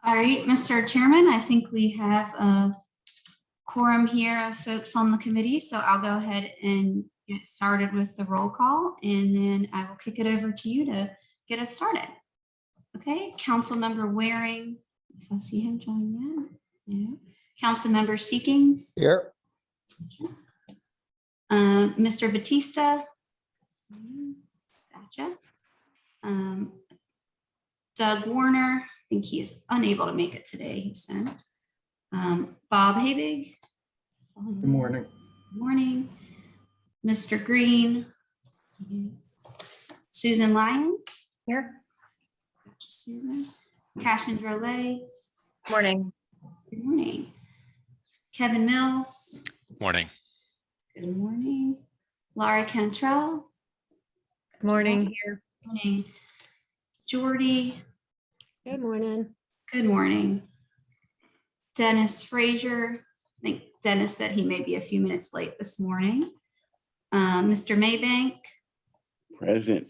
All right, Mr. Chairman, I think we have a quorum here of folks on the committee, so I'll go ahead and get started with the roll call, and then I will kick it over to you to get us started. Okay, Councilmember Waring, if I see him join yet. Yeah. Councilmember Seekings. Here. Mr. Batista. Gotcha. Doug Warner, I think he is unable to make it today, he sent. Bob Habig. Good morning. Good morning. Mr. Green. Susan Lyons. Here. Gotcha, Susan. Cashin Drolet. Morning. Good morning. Kevin Mills. Morning. Good morning. Laura Cantrell. Good morning here. Good morning. Jordy. Good morning. Good morning. Dennis Frazier. I think Dennis said he may be a few minutes late this morning. Mr. Maybank. Present.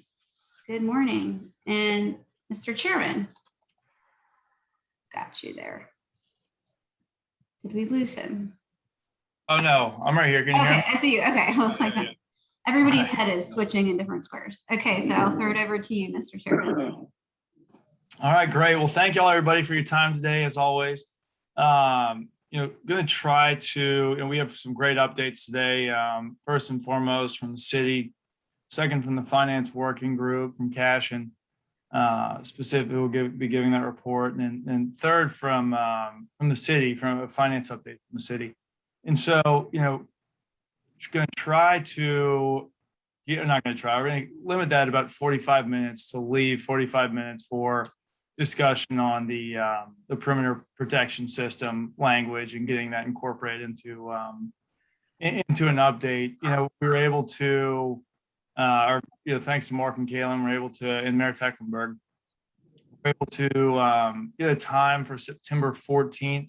Good morning. And Mr. Chairman. Got you there. Did we lose him? Oh, no, I'm right here. Can you hear Okay, me? I see you. Okay, I was like, Yeah. everybody's head is switching in different squares. Okay, so I'll throw it over to you, Mr. Chairman. All right, great. Well, thank y'all, everybody, for your time today, as always. Going to try to, and we have some great updates today. First and foremost from the city, second from the finance working group from Cash, and specifically we'll be giving that report, and third from the city, from a finance update from the city. And so, just going to try to, not going to try, we're going to limit that about 45 minutes to leave 45 minutes for discussion on the perimeter protection system language and getting that incorporated into an update. We were able to, thanks to Mark and Kalen, we're able to, and Mayor Tecklenburg, we're able to get a time for September 14th.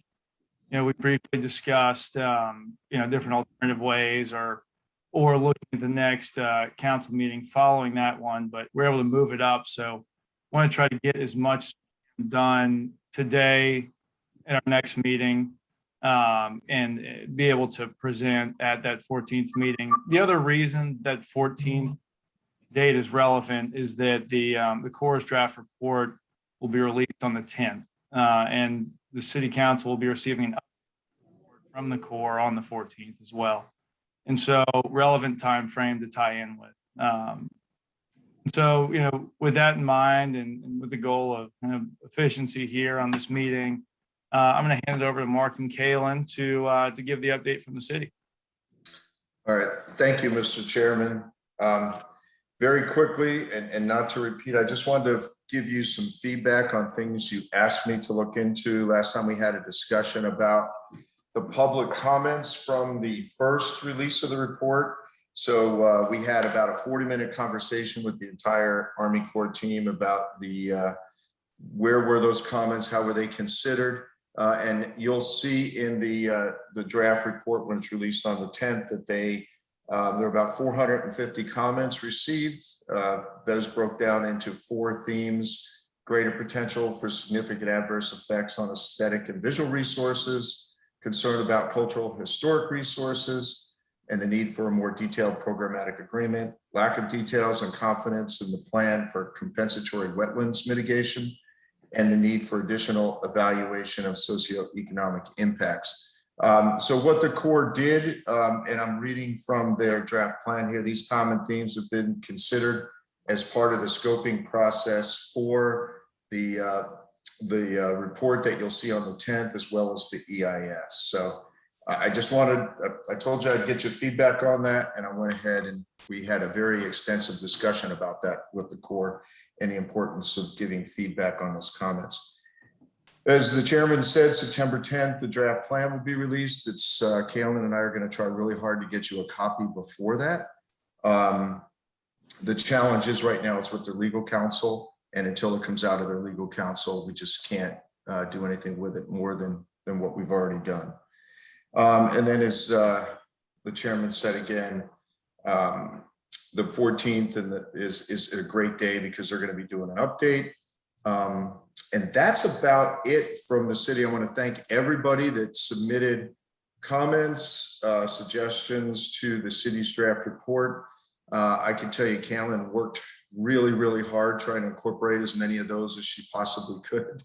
We briefly discussed, different alternative ways or looking at the next council meeting following that one, but we're able to move it up. So I want to try to get as much done today at our next meeting and be able to present at that 14th meeting. The other reason that 14th date is relevant is that the Corps' draft report will be released on the 10th, and the city council will be receiving an update from the Corps on the 14th as well. And so relevant time frame to tie in with. So, with that in mind and with the goal of kind of efficiency here on this meeting, I'm going to hand it over to Mark and Kalen to give the update from the city. All right. Thank you, Mr. Chairman. Very quickly, and not to repeat, I just wanted to give you some feedback on things you asked me to look into. Last time we had a discussion about the public comments from the first release of the report. So we had about a 40-minute conversation with the entire Army Corps team about where were those comments, how were they considered, and you'll see in the draft report when it's released on the 10th that there are about 450 comments received. Those broke down into 4 themes: greater potential for significant adverse effects on aesthetic and visual resources, concern about cultural historic resources, and the need for a more detailed programmatic agreement, lack of details and confidence in the plan for compensatory wetlands mitigation, and the need for additional evaluation of socioeconomic impacts. So what the Corps did, and I'm reading from their draft plan here, these common themes have been considered as part of the scoping process for the report that you'll see on the 10th, as well as the EIS. So I just wanted, I told you I'd get your feedback on that, and I went ahead and we had a very extensive discussion about that with the Corps and the importance of giving feedback on those comments. As the chairman said, September 10th, the draft plan will be released. It's Kalen and I are going to try really hard to get you a copy before that. The challenge is right now is with their legal counsel, and until it comes out of their legal counsel, we just can't do anything with it more than what we've already done. And then as the chairman said again, the 14th is a great day because they're going to be doing an update. And that's about it from the city. I want to thank everybody that submitted comments, suggestions to the city's draft report. I can tell you, Callan worked really, really hard trying to incorporate as many of those as she possibly could.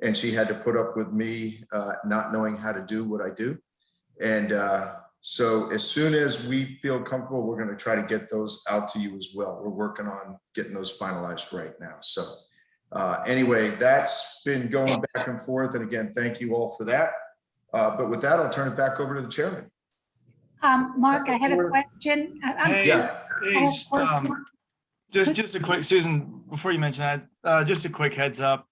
And she had to put up with me not knowing how to do what I do. And so as soon as we feel comfortable, we're going to try to get those out to you as well. We're working on getting those finalized right now. So anyway, that's been going back and forth. And again, thank you all for that. But with that, I'll turn it back over to the chairman. Mark, I had a question. Hey, Yeah. hey, just a quick, Susan, before you mention that, just a quick heads up.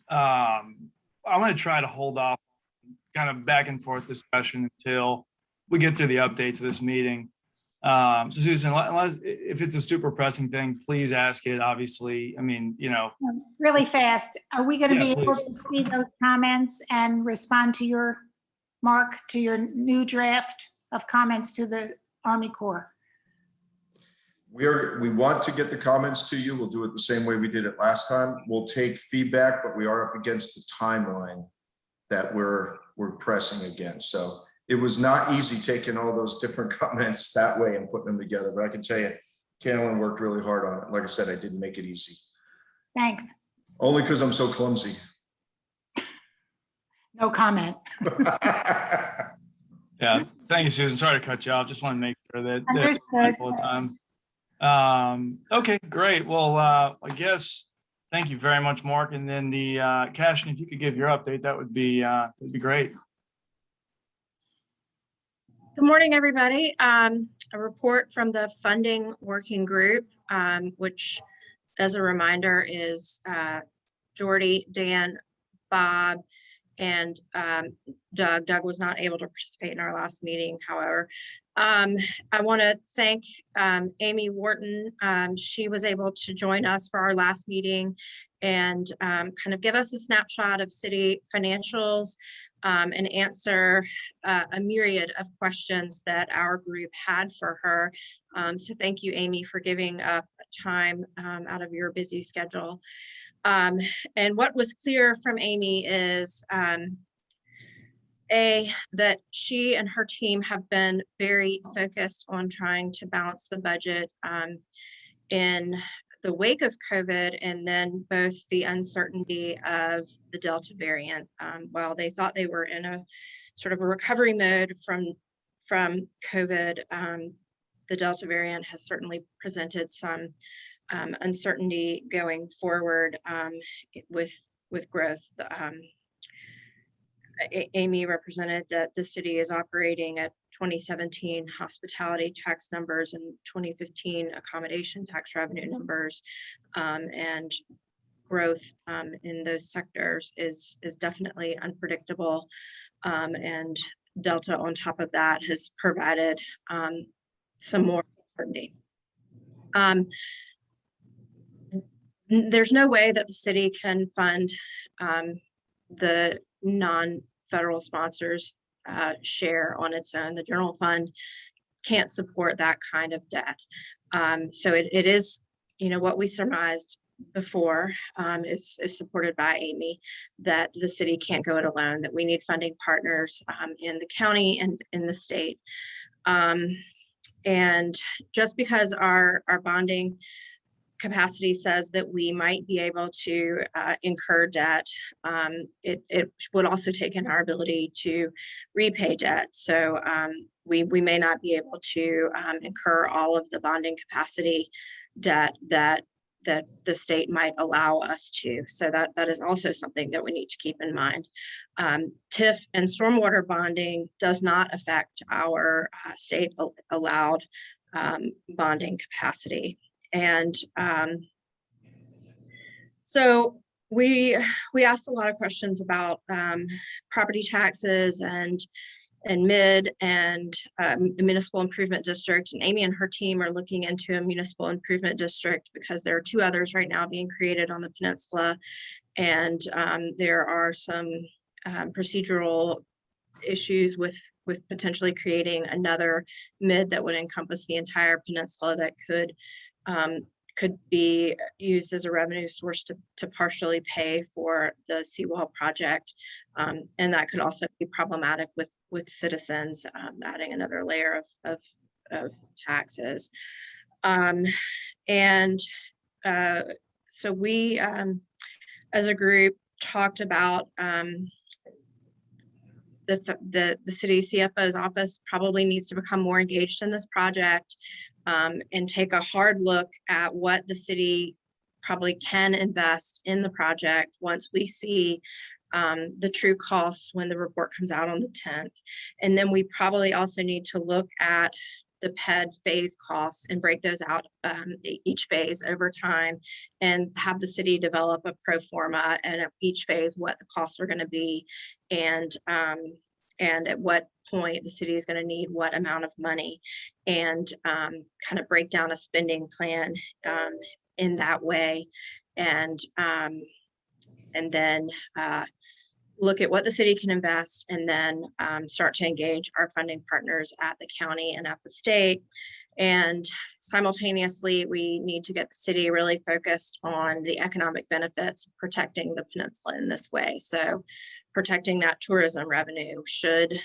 I'm going to try to hold off kind of back and forth discussion until we get through the updates of this meeting. So Susan, unless, if it's a super pressing thing, please ask it. Obviously, I mean, you know. Really fast, are we going to Yeah, be able please. to see those comments and respond to your, Mark, to your new draft of comments to the Army Corps? We want to get the comments to you. We'll do it the same way we did it last time. We'll take feedback, but we are up against the timeline that we're pressing against. So it was not easy taking all those different comments that way and putting them together, but I can tell you, Callan worked really hard on it. Like I said, I didn't make it easy. Thanks. Only because I'm so clumsy. No comment. Yeah, thank you, Susan. Sorry to cut you off. Just want to make sure that Understood. full of time. Okay, great. Well, I guess thank you very much, Mark. And then the Cashin, if you could give your update, that would be great. Good morning, everybody. A report from the funding working group, which, as a reminder, is Jordy, Dan, Bob, and Doug. Doug was not able to participate in our last meeting, however. I want to thank Amy Wharton. She was able to join us for our last meeting and kind of give us a snapshot of city financials and answer a myriad of questions that our group had for her. So thank you, Amy, for giving up time out of your busy schedule. And what was clear from Amy is that she and her team have been very focused on trying to balance the budget in the wake of COVID, and then both the uncertainty of the Delta variant. While they thought they were in a sort of a recovery mode from COVID, the Delta variant has certainly presented some uncertainty going forward with growth. Amy represented that the city is operating at 2017 hospitality tax numbers and 2015 accommodation tax revenue numbers, and growth in those sectors is definitely unpredictable, and Delta on top of that has provided some more uncertainty. There's no way that the city can fund the non-federal sponsors share on its own. The general fund can't support that kind of debt. So it is, you know, what we surmised before is supported by Amy, that the city can't go it alone, that we need funding partners in the county and in the state. And just because our bonding capacity says that we might be able to incur debt, it would also take in our ability to repay debt. So we may not be able to incur all of the bonding capacity debt that the state might allow us to. So that is also something that we need to keep in mind. TIF and stormwater bonding does not affect our state allowed bonding capacity. And so we asked a lot of questions about property taxes and mid and municipal improvement district. And Amy and her team are looking into a municipal improvement district because there are two others right now being created on the peninsula. And there are some procedural issues with potentially creating another mid that would encompass the entire peninsula that could could be used as a revenue source to partially pay for the seawall project. And that could also be problematic with citizens, adding another layer of taxes. So we, as a group, talked about the city CFO's office probably needs to become more engaged in this project, and take a hard look at what the city probably can invest in the project once we see the true costs when the report comes out on the 10th. And then we probably also need to look at the PED phase costs and break those out each phase over time, and have the city develop a pro forma and at each phase what the costs are going to be, and at what point the city is going to need what amount of money, and kind of break down a spending plan in that way, and then look at what the city can invest, and then start to engage our funding partners at the county and at the state. And simultaneously, we need to get the city really focused on the economic benefits of protecting the peninsula in this way. So protecting that tourism revenue should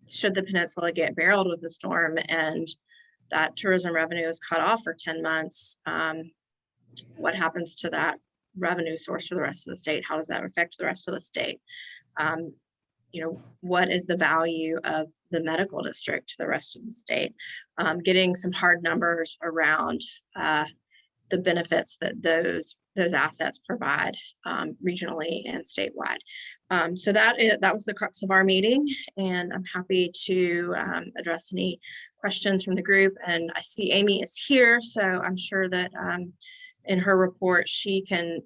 the peninsula get barreled with the storm and that tourism revenue is cut off for 10 months, what happens to that revenue source for the rest of the state? How does that affect the rest of the state? What is the value of the medical district to the rest of the state? Getting some hard numbers around the benefits that those assets provide regionally and statewide. So that was the crux of our meeting, and I'm happy to address any questions from the group. And I see Amy is here, so I'm sure that in her report she can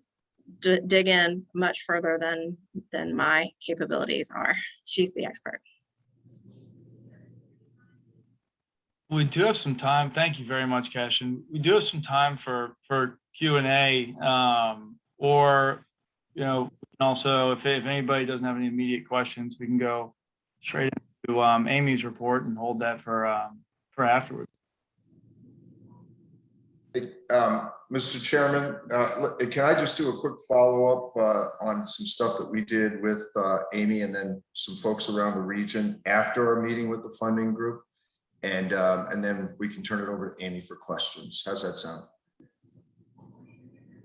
dig in much further than my capabilities are. She's the expert. We do have some time. Thank you very much, Cashin. We do have some time for Q&A, or also if anybody doesn't have any immediate questions, we can go straight into Amy's report and hold that for afterwards. Mr. Chairman, can I just do a quick follow-up on some stuff that we did with Amy and then some folks around the region after our meeting with the funding group? And then we can turn it over to Amy for questions. How's that sound?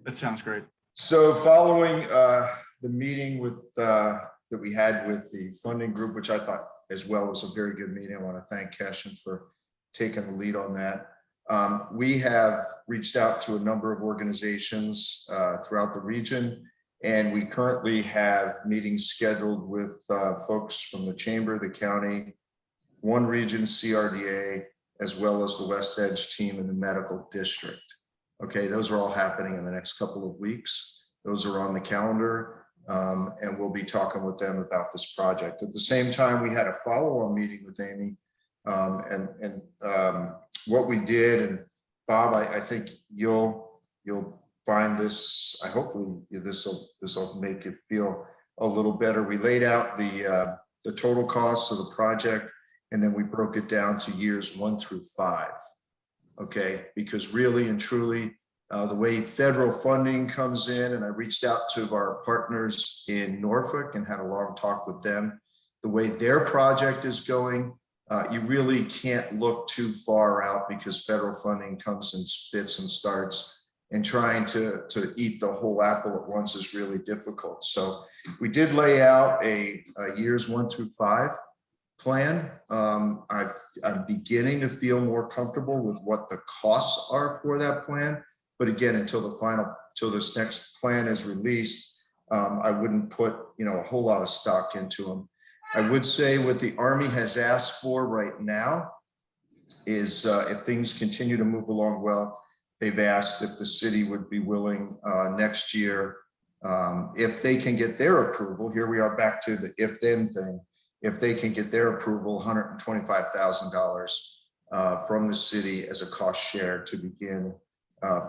That sounds great. So following the meeting that we had with the funding group, which I thought as well was a very good meeting, I want to thank Cashin for taking the lead on that. We have reached out to a number of organizations throughout the region, and we currently have meetings scheduled with folks from the Chamber, the county, One Region CRDA, as well as the West Edge team in the medical district. Okay, those are all happening in the next couple of weeks. Those are on the calendar, and we'll be talking with them about this project. At the same time, we had a follow-on meeting with Amy, and what we did, and Bob, I think you'll find this, hopefully this will make you feel a little better. We laid out the total costs of the project, and then we broke it down to years 1 through 5. Okay, because really and truly, the way federal funding comes in, and I reached out to our partners in Norfolk and had a long talk with them, the way their project is going, you really can't look too far out because federal funding comes in spits and starts, and trying to eat the whole apple at once is really difficult. So we did lay out a years 1 through 5 plan. I'm beginning to feel more comfortable with what the costs are for that plan. But again, until this next plan is released, I wouldn't put a whole lot of stock into them. I would say what the Army has asked for right now is if things continue to move along well, they've asked if the city would be willing next year, if they can get their approval. Here we are back to the if-then thing. If they can get their approval, $125,000 from the city as a cost share to begin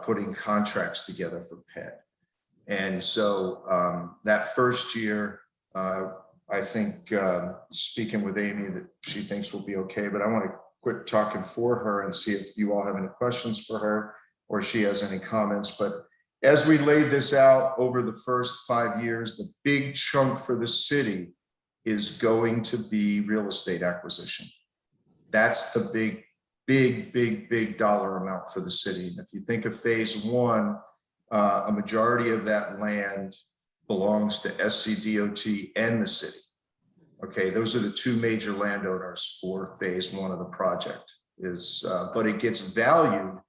putting contracts together for PED. And so that first year, I think speaking with Amy that she thinks will be okay, but I want to quit talking for her and see if you all have any questions for her. or she has any comments. But as we laid this out over the first 5 years, the big chunk for the city is going to be real estate acquisition. That's the big dollar amount for the city. And if you think of phase one, a majority of that land belongs to SCDOT and the city. Okay, those are the two major landowners for phase one of the project. But it gets valued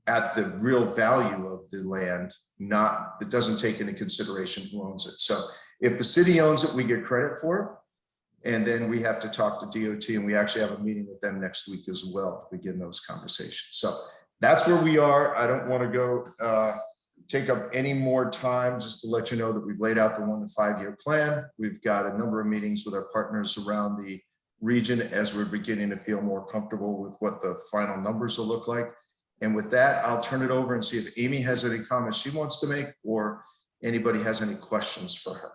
at the real value of the land, it doesn't take into consideration who owns it. So if the city owns it, we get credit for it. And then we have to talk to DOT, and we actually have a meeting with them next week as well to begin those conversations. So that's where we are. I don't want to go take up any more time, just to let you know that we've laid out the 1 to 5 year plan. We've got a number of meetings with our partners around the region as we're beginning to feel more comfortable with what the final numbers will look like. And with that, I'll turn it over and see if Amy has any comments she wants to make, or anybody has any questions for her.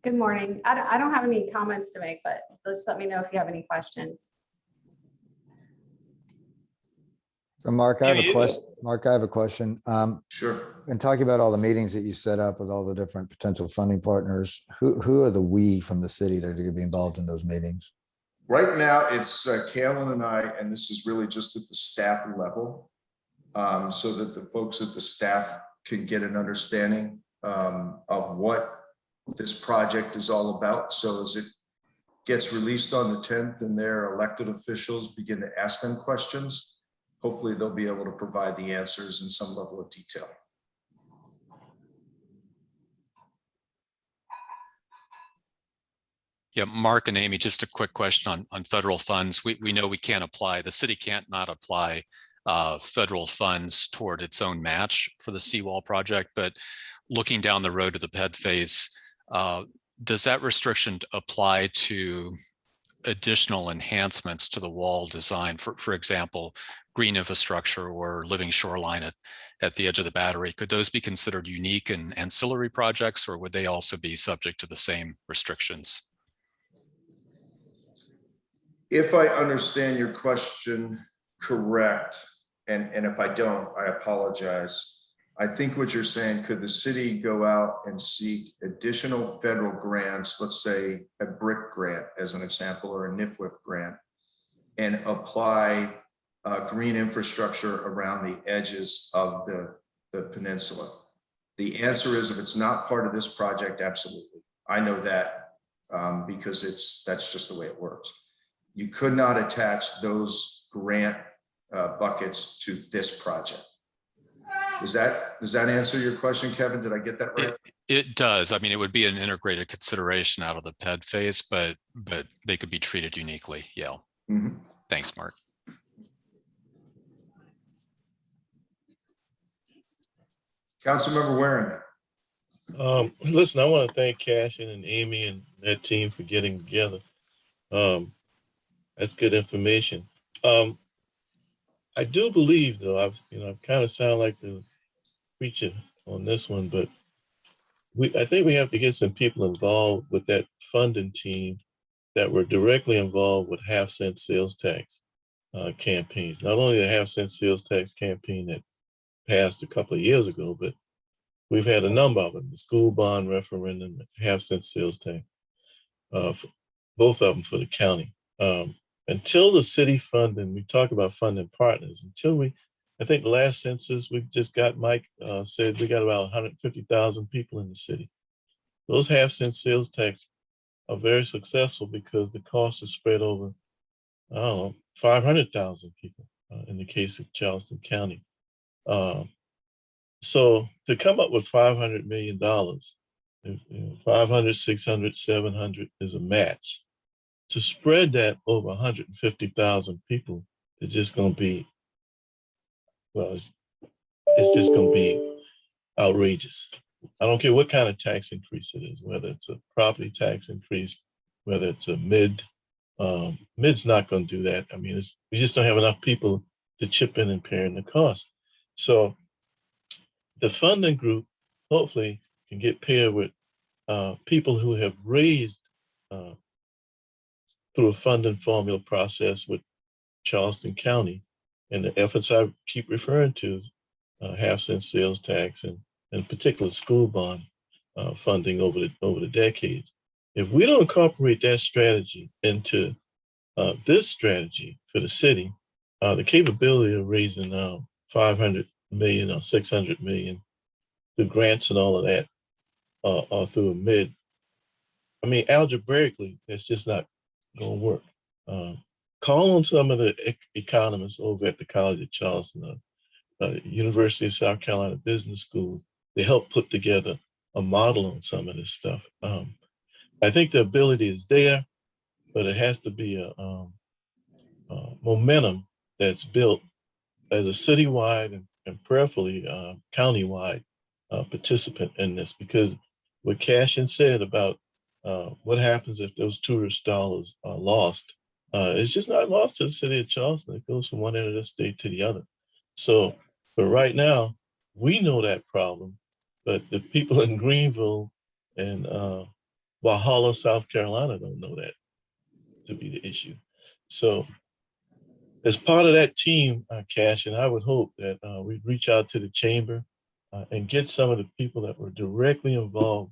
Good morning. I don't have any comments to make, but just let me know if you have any questions. So Mark, I have Amy, a question. Mark, I have a question. Sure. And talking about all the meetings that you set up with all the different potential funding partners, who are the we from the city that are going to be involved in those meetings? Right now, it's Kalen and I, and this is really just at the staff level, so that the folks at the staff can get an understanding of what this project is all about. So as it gets released on the 10th and their elected officials begin to ask them questions, hopefully they'll be able to provide the answers in some level of detail. Yeah, Mark and Amy, just a quick question on federal funds. We know we can't apply, the city can't not apply federal funds toward its own match for the seawall project, but looking down the road to the PED phase, does that restriction apply to additional enhancements to the wall design, for example, green infrastructure or living shoreline at the edge of the battery? Could those be considered unique and ancillary projects, or would they also be subject to the same restrictions? If I understand your question correct, and if I don't, I apologize. I think what you're saying, could the city go out and seek additional federal grants, let's say a BRIC grant as an example, or a NIFWIF grant, and apply green infrastructure around the edges of the peninsula? The answer is, if it's not part of this project, absolutely. I know that because that's just the way it works. You could not attach those grant buckets to this project. Does that answer your question, Kevin? Did I get that right? It does. I mean, it would be an integrated consideration out of the PED phase, but they could be treated uniquely. Yeah. Mm-hmm. Thanks, Mark. Councilmember Waring. Listen, I want to thank Cashin and Amy and that team for getting together. That's good information. I do believe, though, I've kind of sound like the preacher on this one, but I think we have to get some people involved with that funding team that were directly involved with half-cent sales tax campaigns. Not only the half-cent sales tax campaign that passed a couple of years ago, but we've had a number of them: the school bond referendum, half-cent sales tax, both of them for the county. Until the city funding, we talk about funding partners, I think the last census we just got, Mike said we got about 150,000 people in the city. Those half-cent sales tax are very successful because the cost is spread over, 500,000 people in the case of Charleston County. So to come up with $500 million, 500, 600, 700 is a match. To spread that over 150,000 people is just going to be, well, it's just going to be outrageous. I don't care what kind of tax increase it is, whether it's a property tax increase, whether it's a mid's not going to do that. I mean, we just don't have enough people to chip in and pay in the cost. So the funding group hopefully can get paired with people who have raised through a funding formula process with Charleston County and the efforts I keep referring to, half-cent sales tax and in particular school bond funding over the decades. If we don't incorporate that strategy into this strategy for the city, the capability of raising 500 million or 600 million through grants and all of that, or through a mid, I mean, algebraically, that's just not going to work. Call on some of the economists over at the College of Charleston, University of South Carolina Business School. They help put together a model on some of this stuff. I think the ability is there, but it has to be a momentum that's built as a citywide and prayerfully countywide participant in this, because what Cashin said about what happens if those tourist dollars are lost, it's just not lost to the city of Charleston. It goes from one end of the state to the other. So, but right now, we know that problem, but the people in Greenville and Walhalla, South Carolina don't know that to be the issue. So as part of that team, Cash, and I would hope that we'd reach out to the chamber and get some of the people that were directly involved.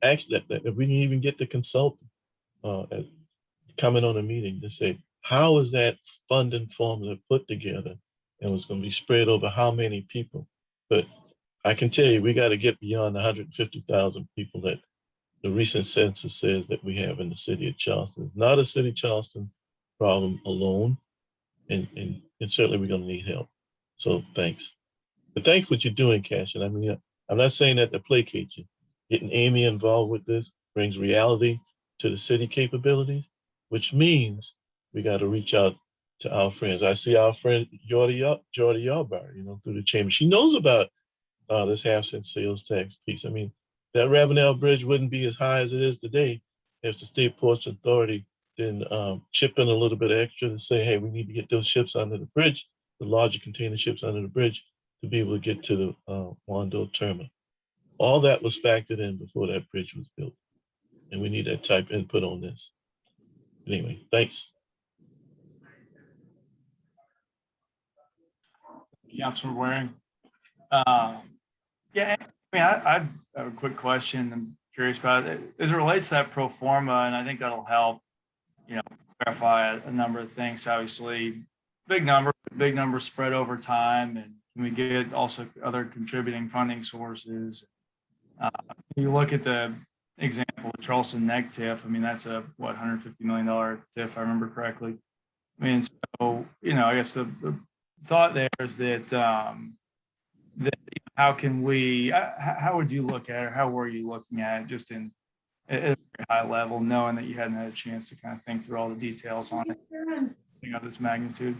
Actually, that we didn't even get the consultant coming on a meeting to say, how is that funding formula put together and was going to be spread over how many people? But I can tell you, we got to get beyond the 150,000 people that the recent census says that we have in the city of Charleston. It's not a city of Charleston problem alone, and certainly we're going to need help. So thanks. But thanks for what you're doing, Cash. And I mean, I'm not saying that to placate you. Getting Amy involved with this brings reality to the city capabilities, which means we got to reach out to our friends. I see our friend Jordy Yarbar, through the chamber. She knows about this half-cent sales tax piece. I mean, that Ravenel Bridge wouldn't be as high as it is today if the State Ports Authority didn't chip in a little bit extra to say, hey, we need to get those ships under the bridge, the larger container ships under the bridge, to be able to get to the Wando terminal. All that was factored in before that bridge was built. And we need that type of input on this. Anyway, thanks. Councilman Waring. Yeah, I mean, I have a quick question. I'm curious about it. As it relates to that pro forma, and I think that'll help, clarify a number of things. Obviously, big number spread over time, and can we get also other contributing funding sources? You look at the example of Charleston Neck TIF. I mean, that's a $150 million TIF, if I remember correctly. I mean, so I guess the thought there is that how can we? How would you look at it? Or how were you looking at it, just at a very high level, knowing that you hadn't had a chance to kind of think through all the details on it, of this magnitude?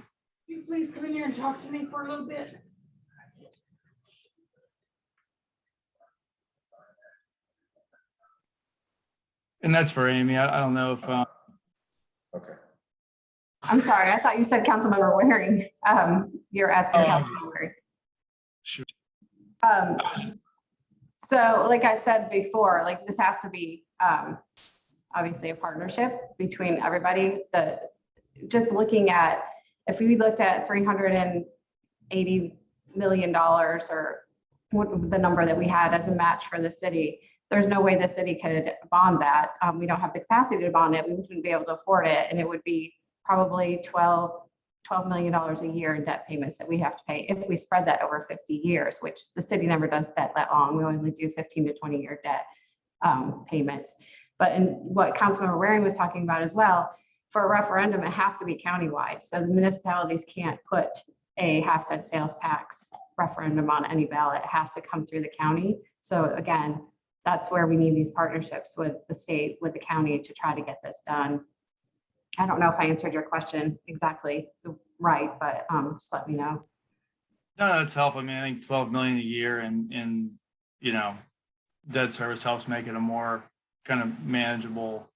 Can you please come in here and talk to me for a little bit? And that's for Amy. I don't know if. Okay. I'm sorry, I thought you said Councilmember Waring. You're asking Councilmember Waring. Sure. So like I said before, like this has to be obviously a partnership between everybody. Just looking at, if we looked at $380 million or what the number that we had as a match for the city, there's no way the city could bond that. We don't have the capacity to bond it. We wouldn't be able to afford it. And it would be probably $12 million a year in debt payments that we have to pay if we spread that over 50 years, which the city never does debt that long. We only do 15 to 20 year debt payments. But in what Councilmember Waring was talking about as well, for a referendum, it has to be countywide. So the municipalities can't put a half-cent sales tax referendum on any ballot. It has to come through the county. So again, that's where we need these partnerships with the state, with the county, to try to get this done. I don't know if I answered your question exactly right, but just let me know. No, that's helpful. I mean, I think 12 million a year in debt service helps make it a more kind of manageable,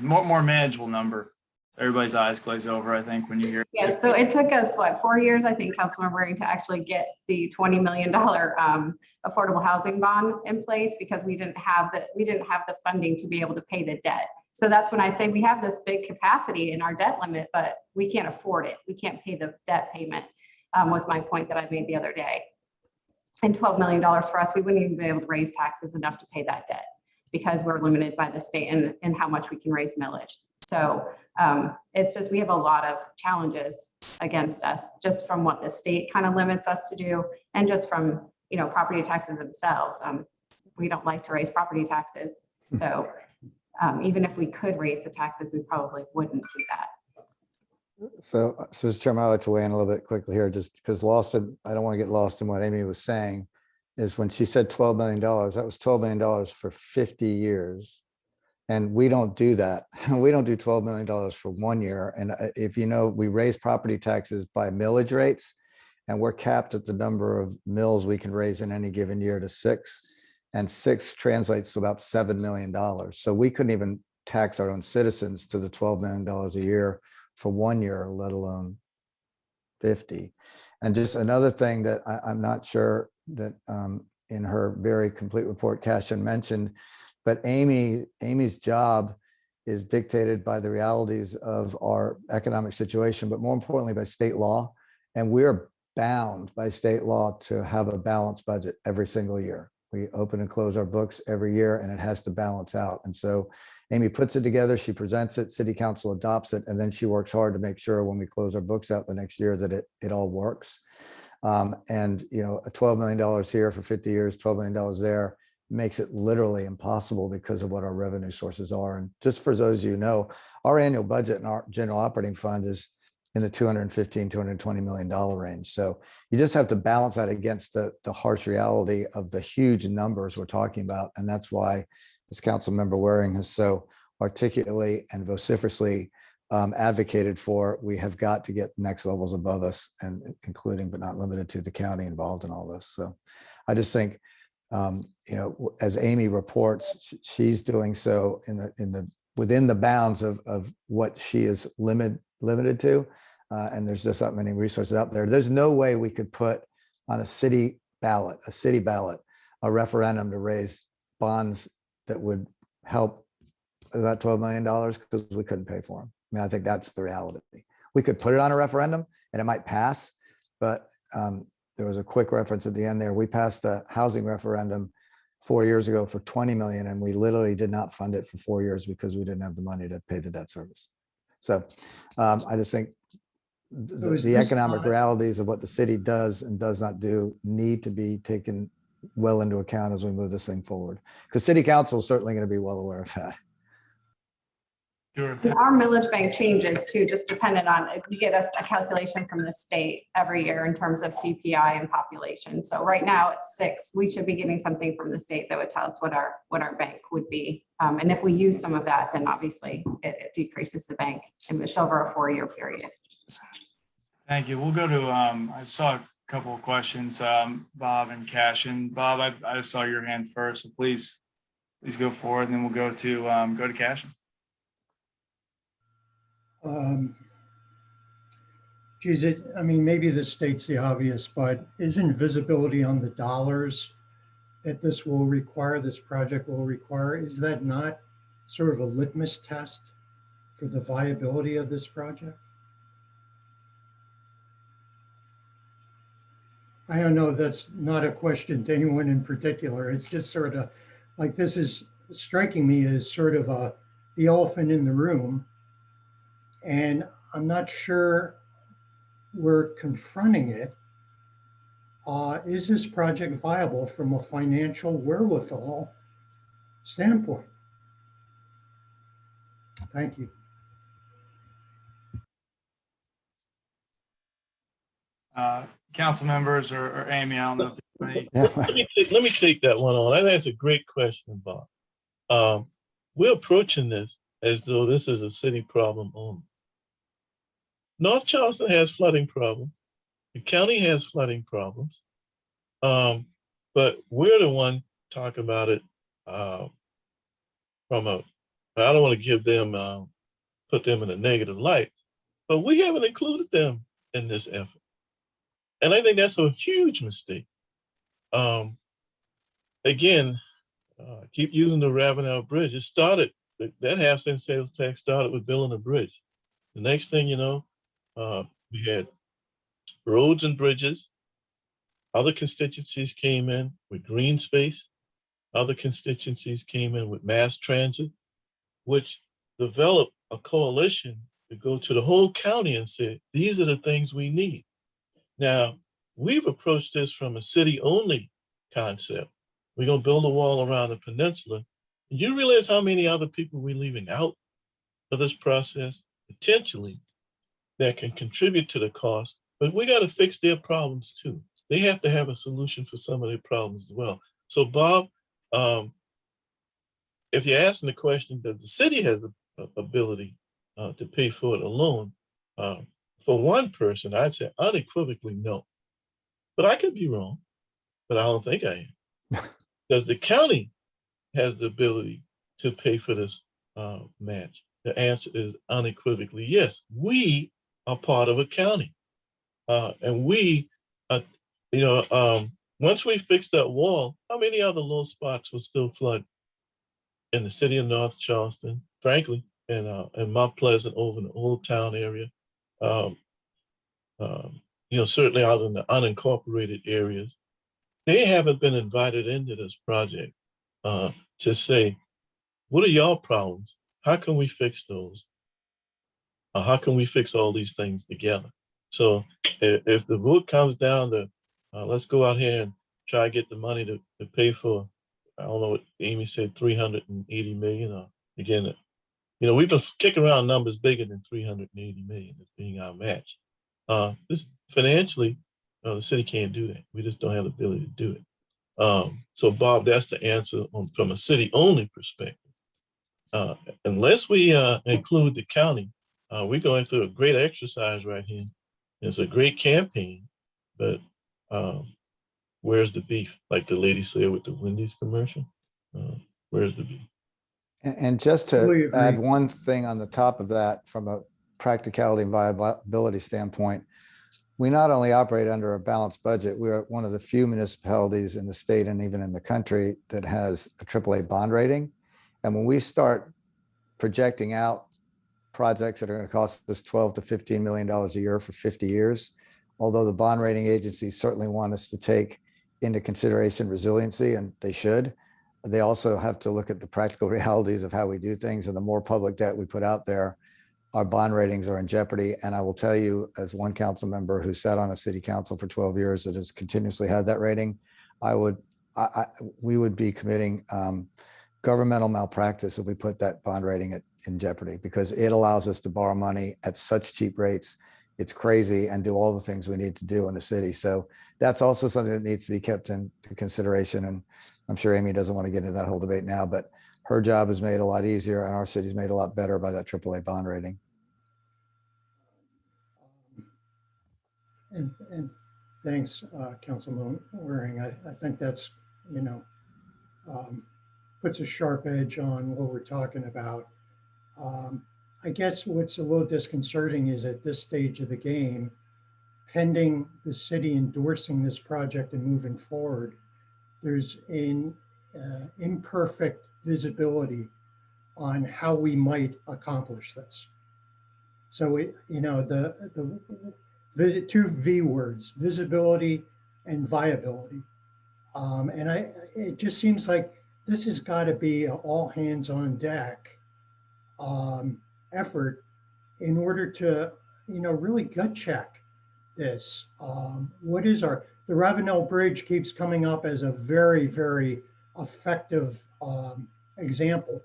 more manageable number. Everybody's eyes glaze over, I think, when you hear. Yeah, so it took us, 4 years, I think, Councilmember Waring, to actually get the $20 million affordable housing bond in place, because we didn't have the funding to be able to pay the debt. So that's when I say we have this big capacity in our debt limit, but we can't afford it. We can't pay the debt payment, was my point that I made the other day. And $12 million for us, we wouldn't even be able to raise taxes enough to pay that debt because we're limited by the state and how much we can raise millage. So it's just, we have a lot of challenges against us just from what the state kind of limits us to do and just from, you know, property taxes themselves. We don't like to raise property taxes. So even if we could raise the taxes, we probably wouldn't do that. So, Mr. Chairman, I'd like to weigh in a little bit quickly here, just because I don't want to get lost in what Amy was saying, is when she said $12 million, that was $12 million for 50 years. And we don't do that. We don't do $12 million for 1 year. And if you know, we raise property taxes by millage rates, and we're capped at the number of mills we can raise in any given year to 6. And 6 translates to about $7 million. So we couldn't even tax our own citizens to the $12 million a year for 1 year, let alone 50. And just another thing that I'm not sure that in her very complete report, Cashin mentioned, but Amy's job is dictated by the realities of our economic situation, but more importantly by state law. And we're bound by state law to have a balanced budget every single year. We open and close our books every year, and it has to balance out. And so Amy puts it together, she presents it, city council adopts it, and then she works hard to make sure when we close our books out the next year that it all works. And, you know, $12 million here for 50 years, $12 million there makes it literally impossible because of what our revenue sources are. And just for those of you who know, our annual budget in our general operating fund is in the $215, $220 million range. So you just have to balance that against the harsh reality of the huge numbers we're talking about. And that's why, as Council Member Waring has so articulately and vociferously advocated for, we have got to get next levels above us, and including but not limited to the county involved in all this. So I just think, you know, as Amy reports, she's doing so within the bounds of what she is limited to. And there's just that many resources out there. There's no way we could put on a city ballot, a referendum to raise bonds that would help that $12 million because we couldn't pay for them. I mean, I think that's the reality. We could put it on a referendum and it might pass, but there was a quick reference at the end there. We passed a housing referendum 4 years ago for 20 million, and we literally did not fund it for 4 years because we didn't have the money to pay the debt service. So I just think the economic realities of what the city does and does not do need to be taken well into account as we move this thing forward, because city council is certainly going to be well aware of that. Sure. Our millage bank changes too, just dependent on, if we get us a calculation from the state every year in terms of CPI and population. So right now it's 6. We should be getting something from the state that would tell us what our bank would be. And if we use some of that, then obviously it decreases the bank, and it's over a 4-year period. Thank you. We'll go to, I saw a couple of questions, Bob and Cashin. Bob, I saw your hand first, so please go forward, and then we'll go to Cashin. Geez, I mean, maybe this states the obvious, but isn't visibility on the dollars that this project will require, is that not sort of a litmus test for the viability of this project? I don't know, that's not a question to anyone in particular. It's just sort of like, this is striking me as sort of the elephant in the room. And I'm not sure we're confronting it. Is this project viable from a financial wherewithal standpoint? Thank you. Council members or Amy, I don't know if anybody. Let me take that one on. I think that's a great question, Bob. We're approaching this as though this is a city problem only. North Charleston has flooding problems. The county has flooding problems. But we're the one talk about it I don't want to give them, put them in a negative light, but we haven't included them in this effort. And I think that's a huge mistake. Again, keep using the Ravenel Bridge. It started that half-cent sales tax started with building a bridge. The next thing you know, we had roads and bridges. Other constituencies came in with green space. Other constituencies came in with mass transit, which developed a coalition to go to the whole county and say, these are the things we need. Now, we've approached this from a city-only concept. We're going to build a wall around the peninsula. You realize how many other people we're leaving out of this process, potentially, that can contribute to the cost, but we got to fix their problems too. They have to have a solution for some of their problems as well. So Bob, if you're asking the question, does the city has the ability to pay for it alone? For one person, I'd say unequivocally no. But I could be wrong, but I don't think I am. Does the county has the ability to pay for this match? The answer is unequivocally yes. We are part of a county. And we, once we fix that wall, how many other low spots will still flood in the city of North Charleston, frankly, and Mount Pleasant over in the Old Town area, certainly out in the unincorporated areas. They haven't been invited into this project to say, what are y'all problems? How can we fix those? How can we fix all these things together? So if the vote comes down to, let's go out here and try to get the money to pay for, I don't know what Amy said, 380 million, or again, we've been kicking around numbers bigger than 380 million as being our match. This financially, the city can't do that. We just don't have the ability to do it. So Bob, that's the answer from a city-only perspective. Unless we include the county, we're going through a great exercise right here. It's a great campaign, but where's the beef? Like the lady said with the Wendy's commercial, where's the beef? And just Totally to agree. add one thing on the top of that, from a practicality and viability standpoint, we not only operate under a balanced budget, we are one of the few municipalities in the state and even in the country that has a AAA bond rating. And when we start projecting out projects that are going to cost us $12 to $15 million a year for 50 years, although the bond rating agencies certainly want us to take into consideration resiliency, and they should, they also have to look at the practical realities of how we do things. And the more public debt we put out there, our bond ratings are in jeopardy. And I will tell you, as one council member who sat on a city council for 12 years that has continuously had that rating, we would be committing governmental malpractice if we put that bond rating in jeopardy, because it allows us to borrow money at such cheap rates. It's crazy, and do all the things we need to do in the city. So that's also something that needs to be kept into consideration. And I'm sure Amy doesn't want to get into that whole debate now, but her job is made a lot easier and our city's made a lot better by that AAA bond rating. And thanks, Councilman Waring. I think that's, puts a sharp edge on what we're talking about. I guess what's a little disconcerting is at this stage of the game, pending the city endorsing this project and moving forward, there's an imperfect visibility on how we might accomplish this. So the two V words, visibility and viability. And it just seems like this has got to be an all hands on deck effort in order to, really gut check this. The Ravenel Bridge keeps coming up as a very, very effective example.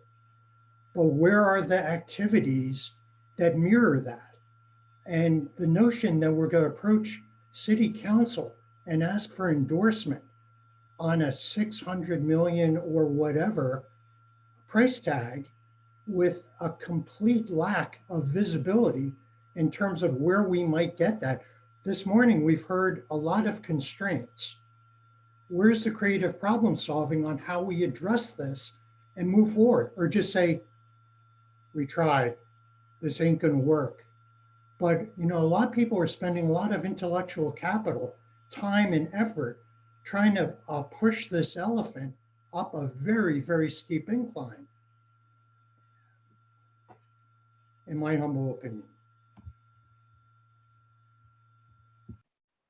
But where are the activities that mirror that? And the notion that we're going to approach city council and ask for endorsement on a 600 million or whatever price tag with a complete lack of visibility in terms of where we might get that. This morning, we've heard a lot of constraints. Where's the creative problem solving on how we address this and move forward? Or just say, we tried, this ain't gonna work. But a lot of people are spending a lot of intellectual capital, time and effort trying to push this elephant up a very, very steep incline. in my humble opinion.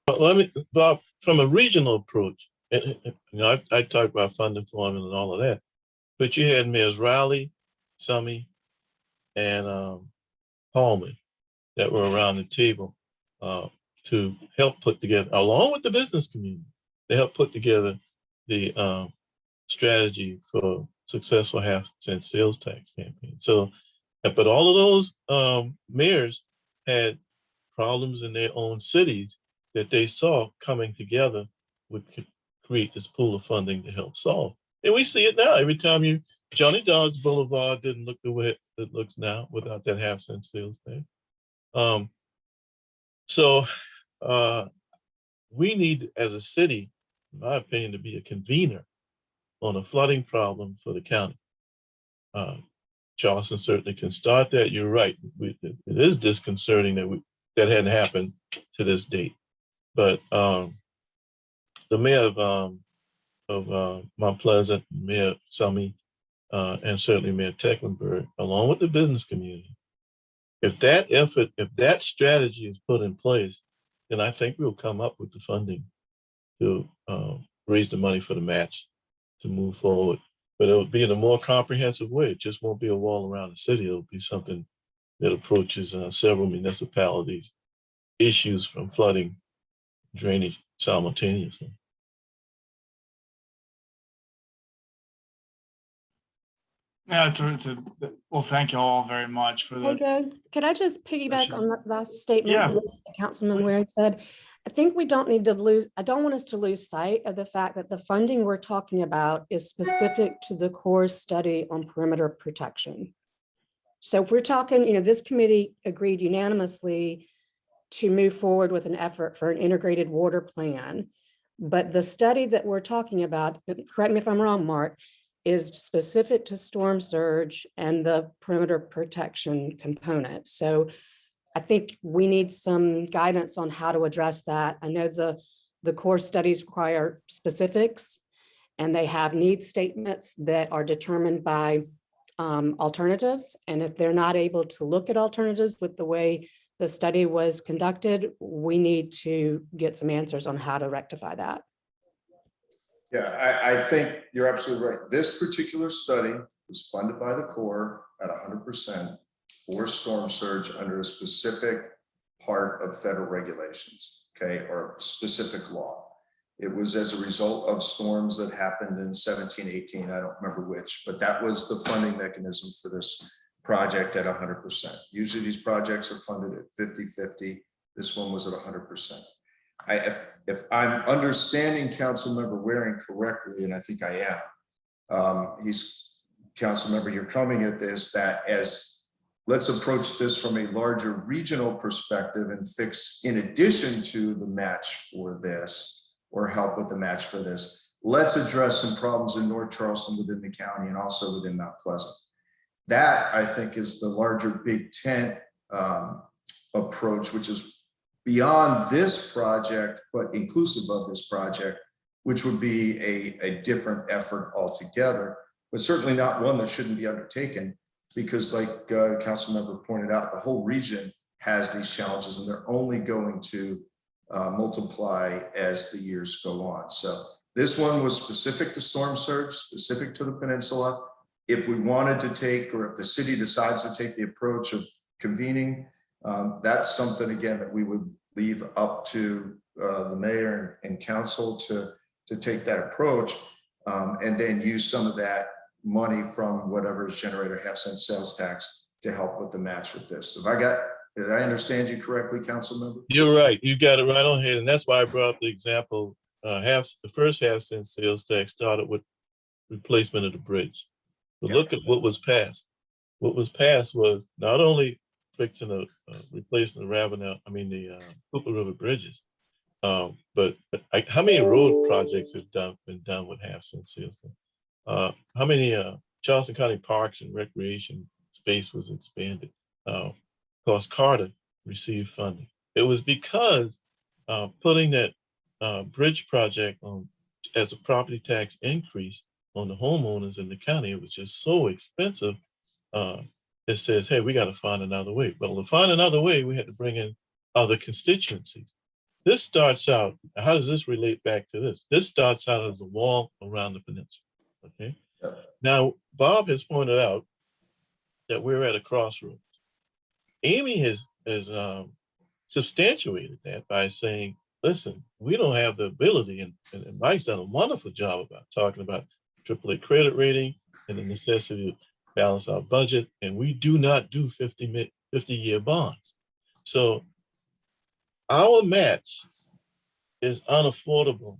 But let me, Bob, from a regional approach, I talked about funding formula and all of that, but you had Mayors Riley, Summey, and Holman that were around the table to help put together, along with the business community, they helped put together the strategy for successful half-cent sales tax campaign. So, but all of those mayors had problems in their own cities that they saw coming together would create this pool of funding to help solve. And we see it now. Every time Johnny Dodds Boulevard didn't look the way it looks now without that half-cent sales tax. We need, as a city, in my opinion, to be a convener on a flooding problem for the county. Charleston certainly can start that. You're right. It is disconcerting that hadn't happened to this date. But the mayor of Mount Pleasant, Mayor Summey, and certainly Mayor Tecklenburg, along with the business community, if that strategy is put in place, then I think we'll come up with the funding to raise the money for the match to move forward. But it'll be in a more comprehensive way. It just won't be a wall around the city. It'll be something that approaches several municipalities' issues from flooding, drainage simultaneously. Yeah, well, thank you all very much for Hey, the. Doug, could I just piggyback Sure. on that last statement Yeah. that Councilman Waring said? I think we don't need to lose, I don't want us to lose sight of the fact that the funding we're talking about is specific to the Corps' study on perimeter protection. So if we're talking, this committee agreed unanimously to move forward with an effort for an integrated water plan. But the study that we're talking about, correct me if I'm wrong, Mark, is specific to storm surge and the perimeter protection component. So I think we need some guidance on how to address that. I know the core studies require specifics and they have need statements that are determined by alternatives. And if they're not able to look at alternatives with the way the study was conducted, we need to get some answers on how to rectify that. Yeah, I think you're absolutely right. This particular study was funded by the Corps at 100% for storm surge under a specific part of federal regulations, okay, or specific law. It was as a result of storms that happened in 17, 18, I don't remember which, but that was the funding mechanism for this project at 100%. Usually these projects are funded at 50-50. This one was at 100%. If I'm understanding Councilmember Waring correctly, and I think I am, Councilmember, you're coming at this that as let's approach this from a larger regional perspective and fix, in addition to the match for this or help with the match for this, let's address some problems in North Charleston within the county and also within Mount Pleasant. That I think is the larger big tent approach, which is beyond this project, but inclusive of this project, which would be a different effort altogether, but certainly not one that shouldn't be undertaken because like Councilmember pointed out, the whole region has these challenges and they're only going to multiply as the years go on. So this one was specific to storm surge, specific to the peninsula. If we wanted to take, or if the city decides to take the approach of convening, that's something, again, that we would leave up to the mayor and council to take that approach and then use some of that money from whatever is generated half-cent sales tax to help with the match with this. So did I understand you correctly, council member? You're right. You got it right on head. And that's why I brought up the example, the first half-cent sales tax started with replacement of the bridge. But look at what was passed. What was passed was not only fixing replacing the Ravenel, the Cooper River bridges, but how many road projects have been done with half-cent sales tax? How many Charleston County parks and recreation space was expanded? Because Carter received funding. It was because putting that bridge project on as a property tax increase on the homeowners in the county, it was just so expensive. it says, hey, we got to find another way. Well, to find another way, we had to bring in other constituencies. This starts out, how does this relate back to this? This starts out as a wall around the peninsula, okay? Now, Bob has pointed out that we're at a crossroads. Amy has substantiated that by saying, listen, we don't have the ability, and Mike's done a wonderful job about talking about AAA credit rating and the necessity to balance our budget, and we do not do 50-year bonds. So our match is unaffordable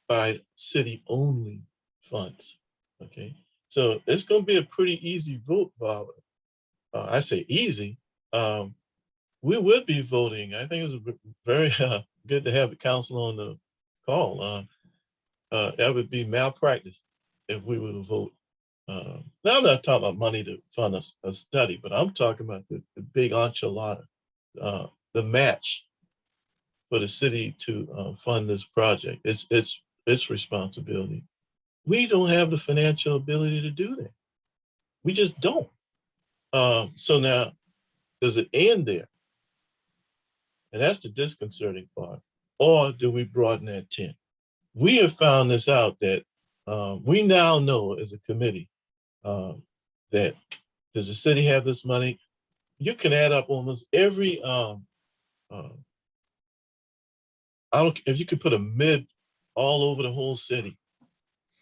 by city-only funds, okay? So it's gonna be a pretty easy vote, Bob. I say easy. We would be voting. I think it was very good to have the council on the call. That would be malpractice if we were to vote. Now, I'm not talking about money to fund a study, but I'm talking about the big enchilada, the match for the city to fund this project. It's responsibility. We don't have the financial ability to do that. We just don't. So now, does it end there? And that's the disconcerting part. Or do we broaden that tent? We have found this out that we now know as a committee that does the city have this money? You can add up almost every, if you could put a mid all over the whole city,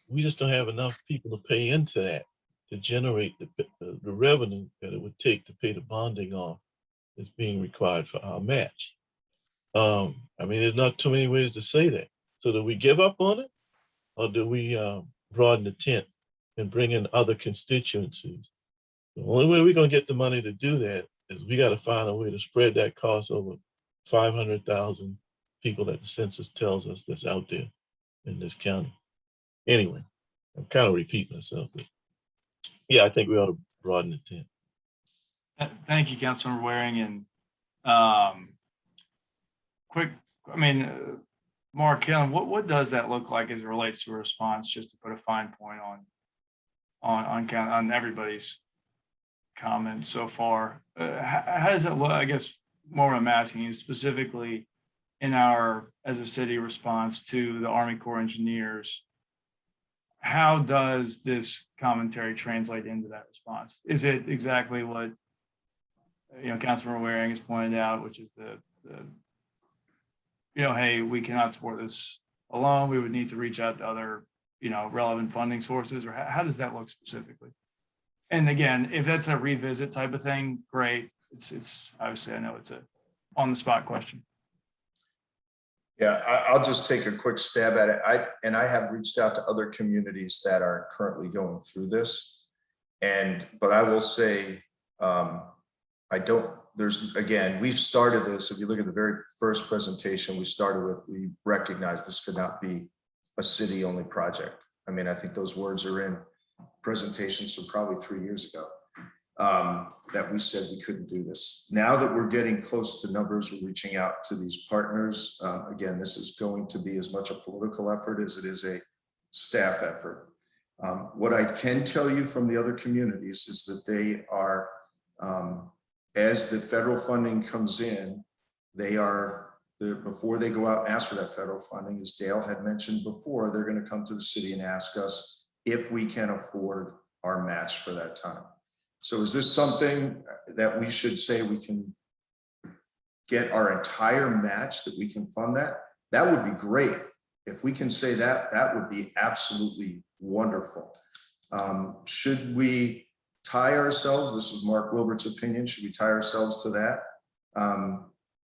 we just don't have enough people to pay into that to generate the revenue that it would take to pay the bonding off that's being required for our match. I mean, there's not too many ways to say that. So do we give up on it, or do we broaden the tent and bring in other constituencies? The only way we're gonna get the money to do that is we gotta find a way to spread that cost over 500,000 people that the census tells us that's out there in this county. Anyway, I'm kind of repeating myself, but yeah, I think we ought to broaden the tent. Thank you, Councilmember Waring. And Mark Killen, what does that look like as it relates to a response, just to put a fine point on everybody's comments so far? How does it look? I guess more what I'm asking is specifically in our, as a city, response to the Army Corps of Engineers. How does this commentary translate into that response? Is it exactly what Councilmember Waring has pointed out, which is the hey, we cannot support this alone. We would need to reach out to other, relevant funding sources, or how does that look specifically? And again, if that's a revisit type of thing, great. It's obviously, I know it's a on the spot question. Yeah, I'll just take a quick stab at it. I have reached out to other communities that are currently going through this. But I will say, we've started this. If you look at the very first presentation we started with, we recognized this could not be a city only project. I mean, I think those words are in presentations from probably 3 years ago, that we said we couldn't do this. Now that we're getting close to numbers, we're reaching out to these partners. Again, this is going to be as much a political effort as it is a staff effort. What I can tell you from the other communities is that they are, as the federal funding comes in, before they go out and ask for that federal funding, as Dale had mentioned before, they're going to come to the city and ask us if we can afford our match for that time. So is this something that we should say we can get our entire match, that we can fund that? That would be great. If we can say that, that would be absolutely wonderful. Should we tie ourselves? This is Mark Wilbert's opinion. Should we tie ourselves to that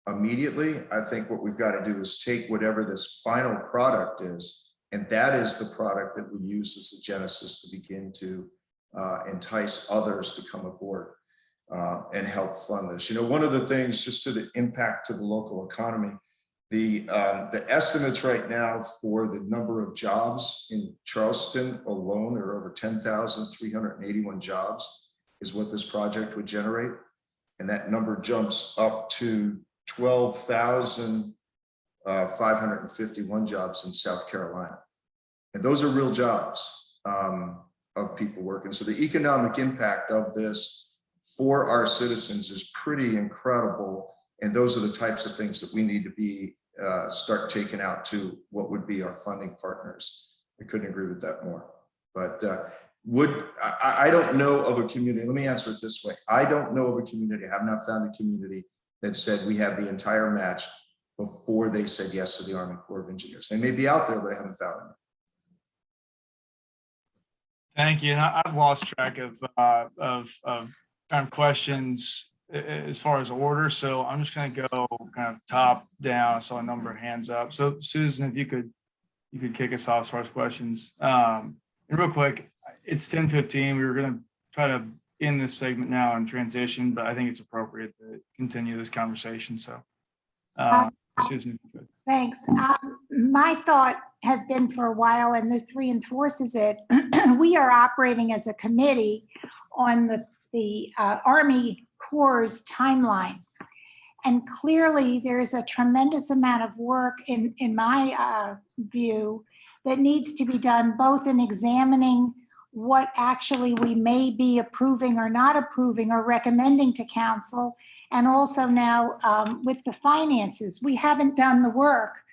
immediately? I think what we've got to do is take whatever this final product is, and that is the product that we use as a genesis to begin to entice others to come aboard and help fund this. One of the things, just to the impact to the local economy, the estimates right now for the number of jobs in Charleston alone are over 10,381 jobs is what this project would generate. And that number jumps up to 12,551 jobs in South Carolina. And those are real jobs of people working. So the economic impact of this for our citizens is pretty incredible. And those are the types of things that we need to be start taking out to what would be our funding partners. I couldn't agree with that more. But I don't know of a community, let me answer it this way. I don't know of a community, I have not found a community that said we have the entire match before they said yes to the Army Corps of Engineers. They may be out there, but I haven't found them. Thank you. And I've lost track of questions as far as order. So I'm just going to go kind of top down. I saw a number of hands up. So Susan, if you could kick us off as far as questions. And real quick, it's 10:15. We were going to try to end this segment now and transition, but I think it's appropriate to continue this conversation. So Susan, if you could. Thanks. My thought has been for a while, and this reinforces it. We are operating as a committee on the Army Corps' timeline. And clearly there's a tremendous amount of work in my view that needs to be done, both in examining what actually we may be approving or not approving or recommending to council, and also now with the finances. We haven't done the work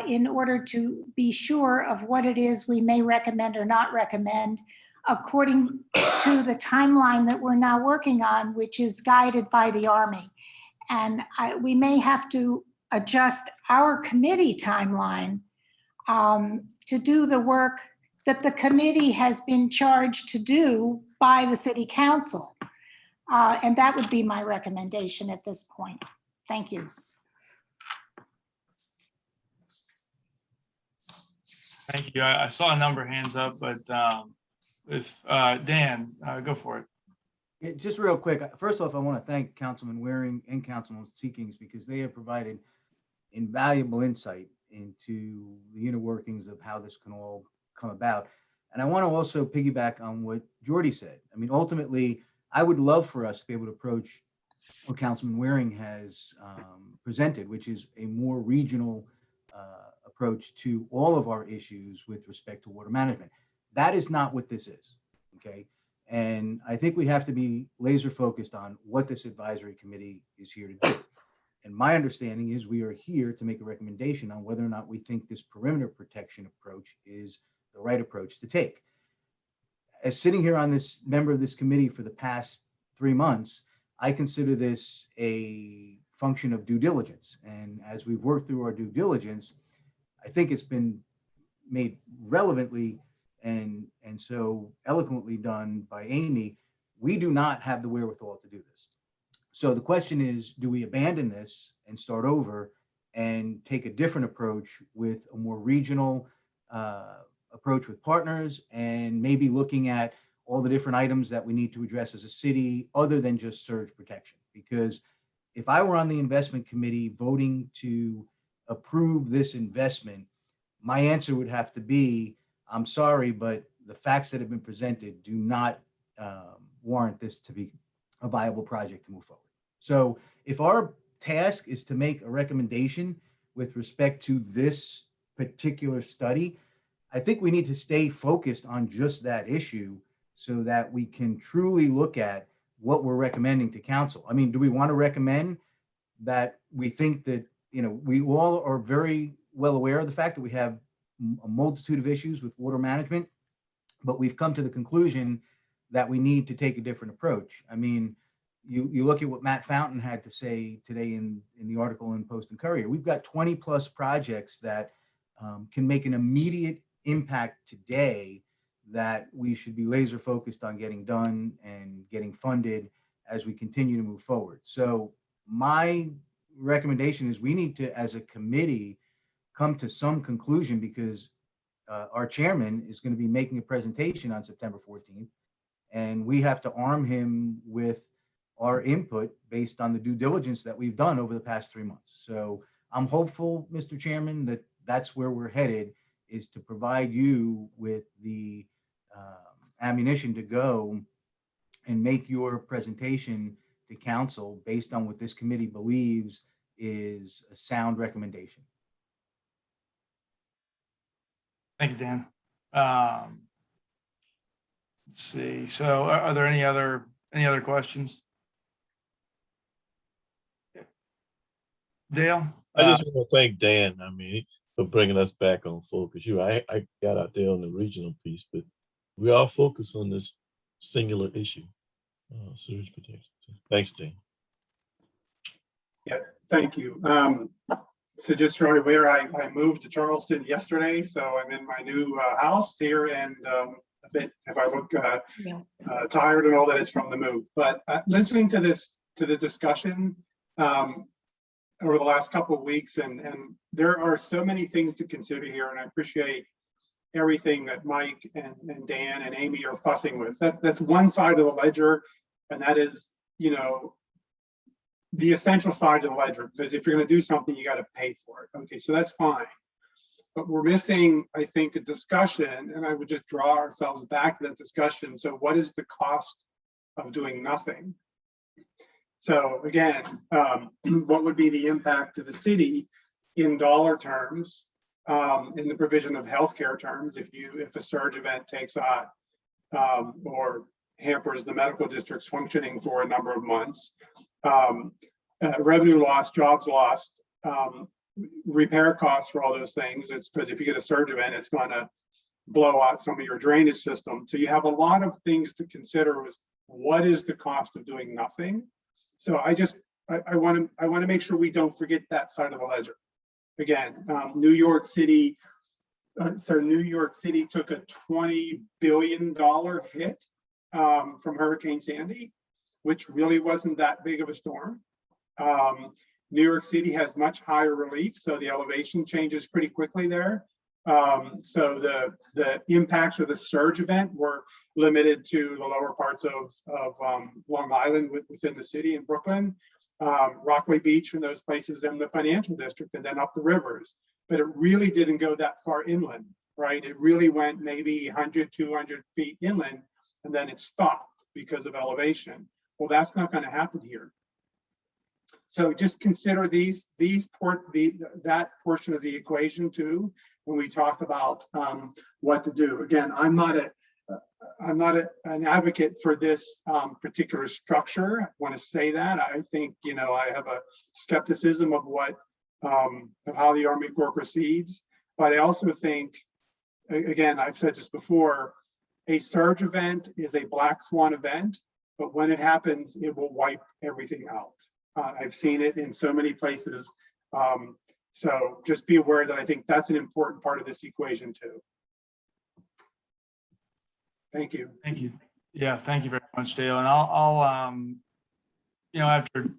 in order to be sure of what it is we may recommend or not recommend according to the timeline that we're now working on, which is guided by the Army. And we may have to adjust our committee timeline to do the work that the committee has been charged to do by the city council. And that would be my recommendation at this point. Thank you. Thank you. I saw a number of hands up, but if Dan, go for it. Yeah, just real quick. First off, I want to thank Councilman Waring and Councilman Seekings because they have provided invaluable insight into the inner workings of how this can all come about. And I want to also piggyback on what Jordy said. I mean, ultimately, I would love for us to be able to approach what Councilman Waring has presented, which is a more regional approach to all of our issues with respect to water management. That is not what this is, okay? And I think we have to be laser focused on what this advisory committee is here to do. And my understanding is we are here to make a recommendation on whether or not we think this perimeter protection approach is the right approach to take. As sitting here on this member of this committee for the past 3 months, I consider this a function of due diligence. And as we've worked through our due diligence, I think it's been made relevantly and so eloquently done by Amy. We do not have the wherewithal to do this. So the question is, do we abandon this and start over and take a different approach with a more regional approach with partners and maybe looking at all the different items that we need to address as a city other than just surge protection? Because if I were on the investment committee voting to approve this investment, my answer would have to be, I'm sorry, but the facts that have been presented do not warrant this to be a viable project to move forward. So if our task is to make a recommendation with respect to this particular study, I think we need to stay focused on just that issue so that we can truly look at what we're recommending to council. I mean, do we want to recommend that we think that, you know, we all are very well aware of the fact that we have a multitude of issues with water management, but we've come to the conclusion that we need to take a different approach. I mean, you look at what Matt Fountain had to say today in the article in Post and Courier. We've got 20 plus projects that can make an immediate impact today that we should be laser focused on getting done and getting funded as we continue to move forward. So my recommendation is we need to, as a committee, come to some conclusion, because our chairman is going to be making a presentation on September 14th, and we have to arm him with our input based on the due diligence that we've done over the past 3 months. So I'm hopeful, Mr. Chairman, that that's where we're headed, is to provide you with the ammunition to go and make your presentation to council based on what this committee believes is a sound recommendation. Thank you, Dan. Let's see. So are there any other Any other questions? Dale? I just want to thank Dan, I mean, for bringing us back on focus. I got out there on the regional piece, but we are focused on this singular issue, sewage protection. So, thanks, Dan. Yeah, thank you. So just so you're aware, I moved to Charleston yesterday, so I'm in my new house here, and a bit, if I look tired and all that, it's from the move. But listening to the discussion over the last couple of weeks, and there are so many things to consider here, and I appreciate everything that Mike and Dan and Amy are fussing with. That's one side of the ledger, and that is, you know, the essential side of the ledger, because if you're going to do something, you got to pay for it. Okay, so that's fine. But we're missing, I think, a discussion, and I would just draw ourselves back to that discussion. So what is the cost of doing nothing? So again, what would be the impact to the city in dollar terms, in the provision of healthcare terms, if a surge event takes on or hampers the medical district's functioning for a number of months? Revenue loss, jobs lost, repair costs for all those things. It's because if you get a surge event, it's going to blow out some of your drainage system. So you have a lot of things to consider with what is the cost of doing nothing. So I want to make sure we don't forget that side of the ledger. Again, New York City took a $20 billion hit from Hurricane Sandy, which really wasn't that big of a storm. New York City has much higher relief, so the elevation changes pretty quickly there. So the impacts of the surge event were limited to the lower parts of Long Island within the city in Brooklyn, Rockaway Beach and those places in the financial district, and then up the rivers. But it really didn't go that far inland, right? It really went maybe 100, 200 feet inland, and then it stopped because of elevation. Well, that's not going to happen here. So just consider that portion of the equation too when we talk about what to do. Again, I'm not an advocate for this particular structure. I want to say that. I think, you know, I have a skepticism of how the Army Corps proceeds, but I also think, again, I've said this before, a surge event is a black swan event, but when it happens, it will wipe everything out. I've seen it in so many places. So just be aware that I think that's an important part of this equation too. Thank you. Thank you. Yeah, thank you very much, Dale. And I'll you know, after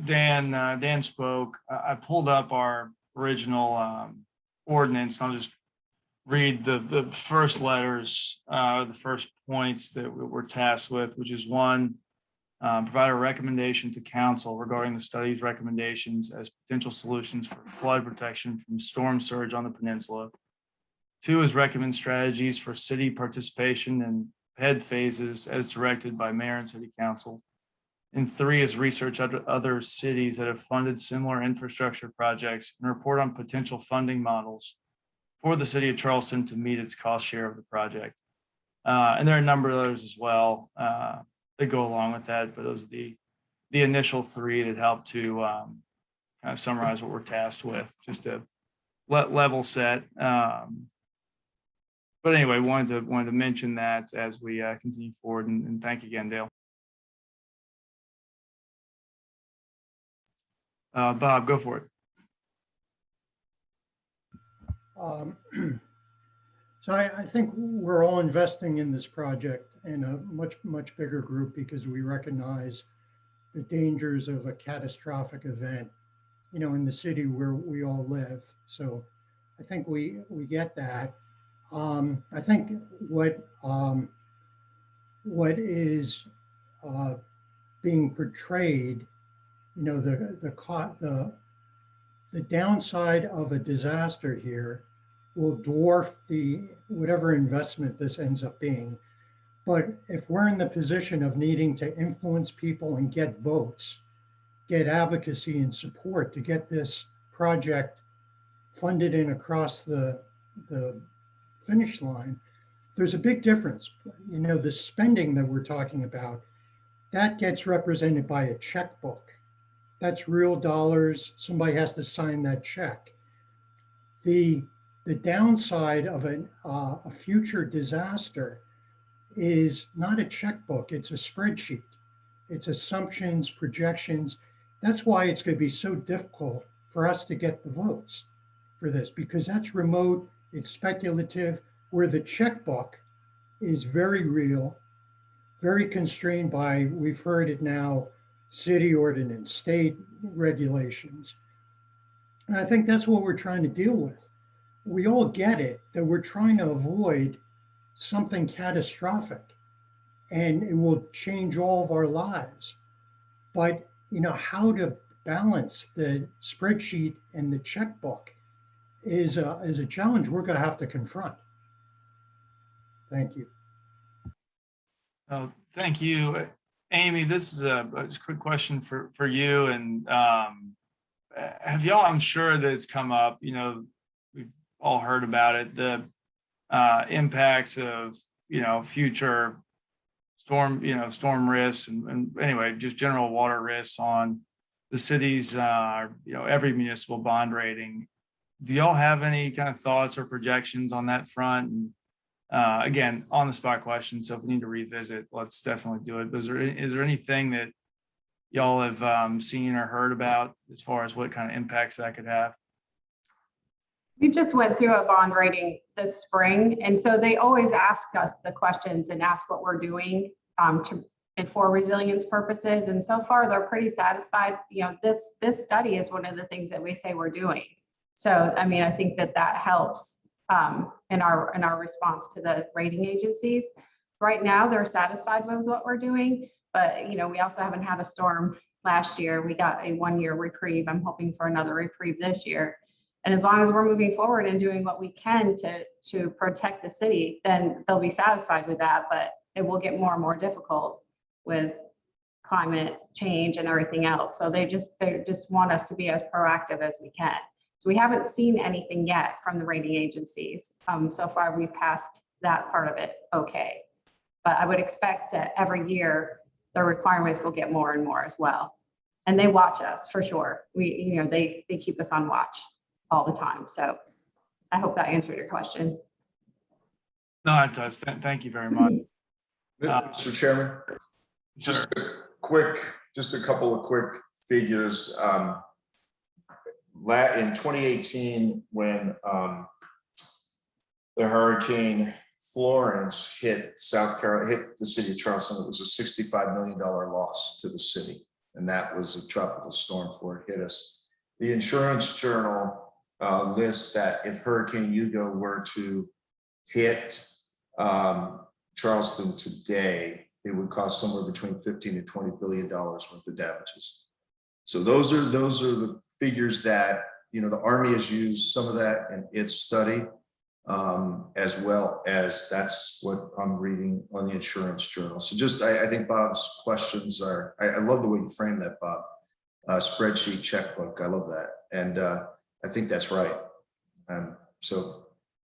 Dan spoke, I pulled up our original ordinance. I'll just read the first letters, the first points that we're tasked with, which is one, provide a recommendation to council regarding the study's recommendations as potential solutions for flood protection from storm surge on the peninsula. Two is recommend strategies for city participation in head phases as directed by mayor and city council. And three is research other cities that have funded similar infrastructure projects and report on potential funding models for the city of Charleston to meet its cost share of the project. And there are a number of others as well that go along with that, but those are the initial three that help to kind of summarize what we're tasked with, just to level set. But anyway, wanted to mention that as we continue forward, and thank you again, Dale. Bob, go for it. So I think we're all investing in this project in a much bigger group because we recognize the dangers of a catastrophic event, you know, in the city where we all live. So I think we get that. I think what is being portrayed, you know, the downside of a disaster here will dwarf whatever investment this ends up being. But if we're in the position of needing to influence people and get votes, get advocacy and support to get this project funded and across the finish line, there's a big difference. You know, the spending that we're talking about, that gets represented by a checkbook. That's real dollars. Somebody has to sign that check. The downside of a future disaster is not a checkbook, it's a spreadsheet. It's assumptions, projections. That's why it's going to be so difficult for us to get the votes for this, because that's remote, it's speculative, where the checkbook is very real, very constrained by, we've heard it now, city ordinance, state regulations. And I think that's what we're trying to deal with. We all get it that we're trying to avoid something catastrophic and it will change all of our lives. But you know, how to balance the spreadsheet and the checkbook is a challenge we're going to have to confront. Thank you. Oh, thank you. Amy, this is a just quick question for you. And have y'all, I'm sure that it's come up, you know, we've all heard about it, the impacts of, you know, future storm risks and anyway, just general water risks on the city's, you know, every municipal bond rating. Do y'all have any kind of thoughts or projections on that front? And again, on the spot question, so if we need to revisit, let's definitely do it. But is there anything that y'all have seen or heard about as far as what kind of impacts that could have? We just went through a bond rating this spring, and so they always ask us the questions and ask what we're doing and for resilience purposes. And so far, they're pretty satisfied. You know, this study is one of the things that we say we're doing. So, I mean, I think that helps in our response to the rating agencies. Right now, they're satisfied with what we're doing, but you know, we also haven't had a storm last year. We got a 1-year reprieve. I'm hoping for another reprieve this year. And as long as we're moving forward and doing what we can to protect the city, then they'll be satisfied with that. But it will get more and more difficult with climate change and everything else. So they just want us to be as proactive as we can. So we haven't seen anything yet from the rating agencies. So far, we've passed that part of it okay. But I would expect that every year the requirements will get more and more as well. And they watch us for sure. They keep us on watch all the time. So I hope that answered your question. No, it does. Thank you very much. Mr. Chairman, just a couple of quick figures. In 2018, when the Hurricane Florence hit South Carolina, hit the city of Charleston, it was a $65 million loss to the city. And that was a tropical storm before it hit us. The Insurance Journal lists that if Hurricane Hugo were to hit Charleston today, it would cost somewhere between 15 to $20 billion worth of damages. So those are the figures that, you know, the Army has used some of that in its study, as well as that's what I'm reading on the Insurance Journal. So just, I think Bob's questions are, I love the way you framed that, Bob. Spreadsheet, checkbook, I love that. And I think that's right. So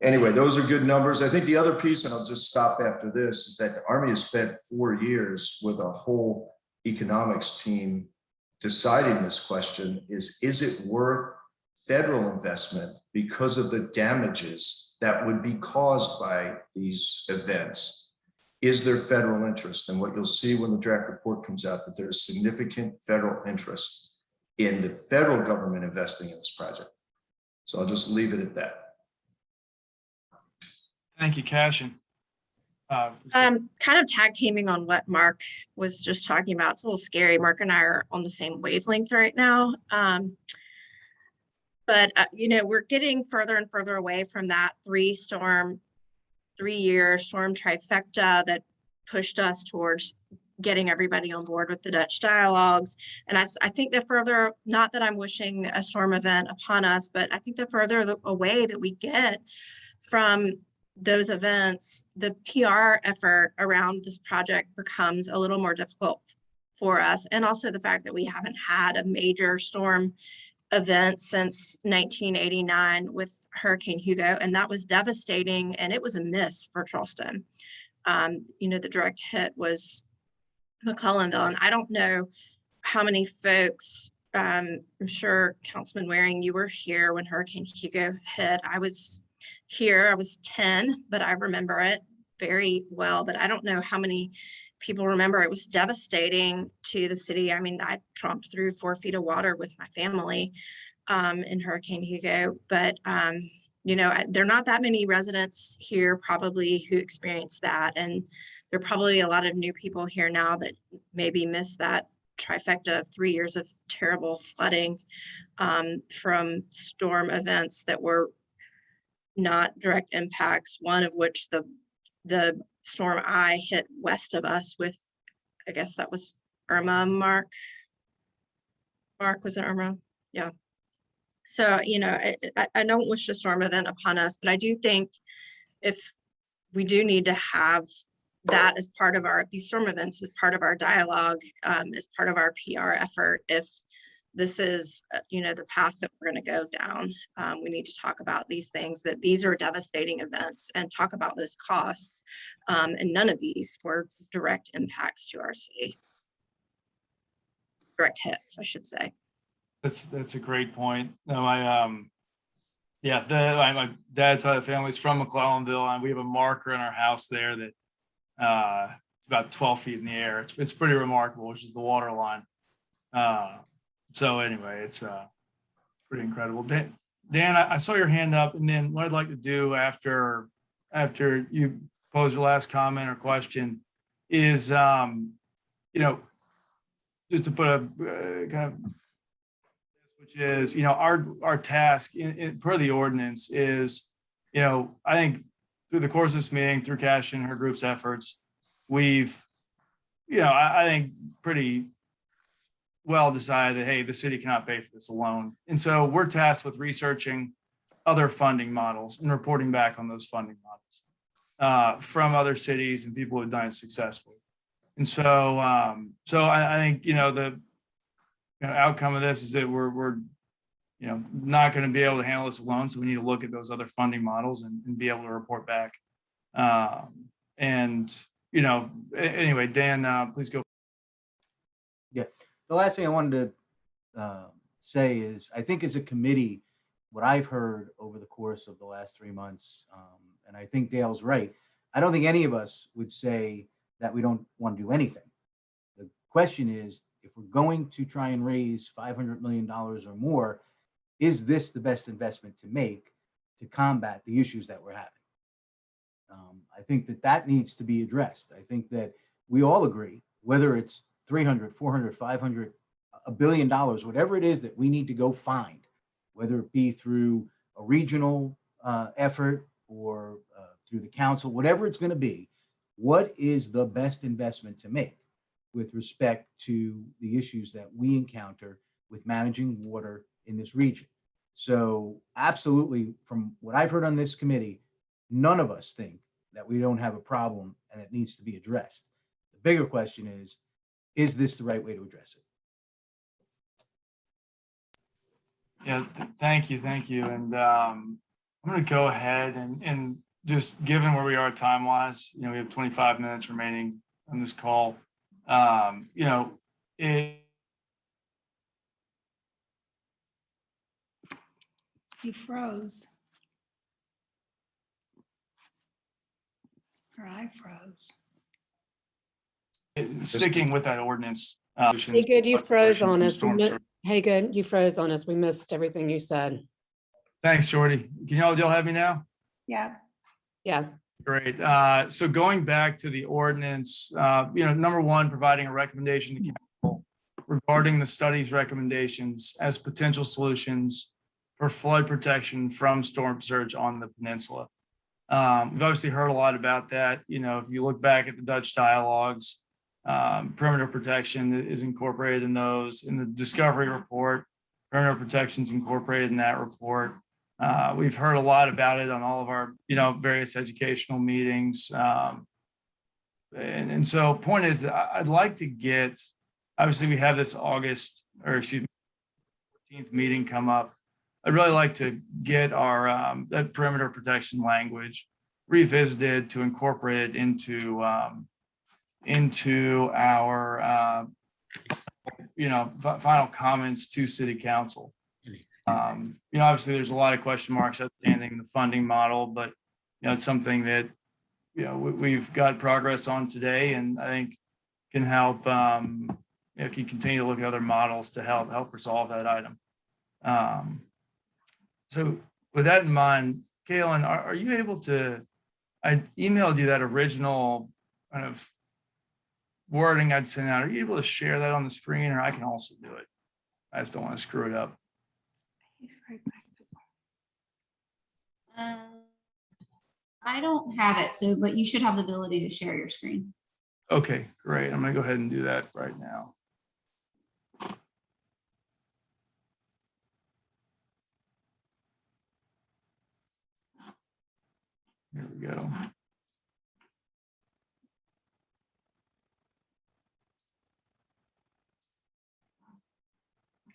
anyway, those are good numbers. I think the other piece, and I'll just stop after this, is that the Army has spent 4 years with a whole economics team deciding this question, is it worth federal investment because of the damages that would be caused by these events? Is there federal interest? And what you'll see when the draft report comes out, that there's significant federal interest in the federal government investing in this project. So I'll just leave it at that. Thank you, Cashin. Kind of tag teaming on what Mark was just talking about. It's a little scary. Mark and I are on the same wavelength right now. But you know, we're getting further and further away from that 3-year storm trifecta that pushed us towards getting everybody on board with the Dutch dialogues. And I think the further, not that I'm wishing a storm event upon us, but I think the further away that we get from those events, the PR effort around this project becomes a little more difficult for us. And also the fact that we haven't had a major storm event since 1989 with Hurricane Hugo, and that was devastating, and it was a miss for Charleston. The direct hit was McClellanville, and I don't know how many folks, I'm sure Councilman Waring, you were here when Hurricane Hugo hit. I was here, I was 10, but I remember it very well, but I don't know how many people remember. It was devastating to the city. I mean, I tromped through 4 feet of water with my family in Hurricane Hugo, but there are not that many residents here probably who experienced that. And there are probably a lot of new people here now that maybe missed that trifecta of 3 years of terrible flooding from storm events that were not direct impacts, one of which the storm I hit west of us with, I guess that was Irma. Mark, was it Irma? Yeah. So, I don't wish a storm event upon us, but I do think if we do need to have that as part of these storm events as part of our dialogue, as part of our PR effort, if this is, the path that we're going to go down, we need to talk about these things, that these are devastating events, and talk about those costs. And none of these were direct impacts to our city. Direct hits, I should say. That's a great point. No, my dad's side of the family is from McClellanville, and we have a marker in our house there that it's about 12 feet in the air. It's pretty remarkable, which is the water line. So anyway, it's pretty incredible. Dan, I saw your hand up, and then what I'd like to do after you pose your last comment or question is, just to put a kind of, which is, our task per the ordinance is, I think through the course of this meeting, through Cash and her group's efforts, we've, I think pretty well decided that, hey, the city cannot pay for this alone. And so we're tasked with researching other funding models and reporting back on those funding models from other cities and people who have done it successfully. And so, I think, the outcome of this is that we're not going to be able to handle this alone. So we need to look at those other funding models and be able to report back. Anyway, Dan, please go. Yeah, the last thing I wanted to say is, I think as a committee, what I've heard over the course of the last 3 months, and I think Dale's right, I don't think any of us would say that we don't want to do anything. The question is, if we're going to try and raise $500 million or more, is this the best investment to make to combat the issues that we're having? I think that needs to be addressed. I think that we all agree, whether it's 300, 400, 500, $1 billion, whatever it is that we need to go find, whether it be through a regional effort or through the council, whatever it's going to be, what is the best investment to make with respect to the issues that we encounter with managing water in this region? So absolutely, from what I've heard on this committee, none of us think that we don't have a problem and it needs to be addressed. The bigger question is this the right way to address it? Yeah, thank you. And I'm going to go ahead and just given where we are time-wise, we have 25 minutes remaining on this call. You froze. Or I froze. Sticking with that ordinance. Hey, good, you froze on us. Hey, good, you froze on us. We missed everything you said. Thanks, Jordy. Can y'all have me now? Yeah. Yeah. Great. So going back to the ordinance, number one, providing a recommendation to council regarding the study's recommendations as potential solutions for flood protection from storm surge on the peninsula. We've obviously heard a lot about that. If you look back at the Dutch dialogues, perimeter protection is incorporated in those. In the discovery report, perimeter protection is incorporated in that report. We've heard a lot about it on all of our, various educational meetings. And so point is, I'd like to get, obviously we have this August, or excuse me, 15th meeting come up, I'd really like to get our that perimeter protection language revisited to incorporate it into our final comments to city council. Obviously there's a lot of question marks outstanding the funding model, but it's something that we've got progress on today, and I think can help if you continue to look at other models to help resolve that item. So with that in mind, Kaylin, are you able to, I emailed you that original kind of wording I'd sent out. Are you able to share that on the screen, or I can also do it? I just don't want to screw it up. I don't have it, but you should have the ability to share your screen. Okay, great. I'm going to go ahead and do that right now. Here we go. Can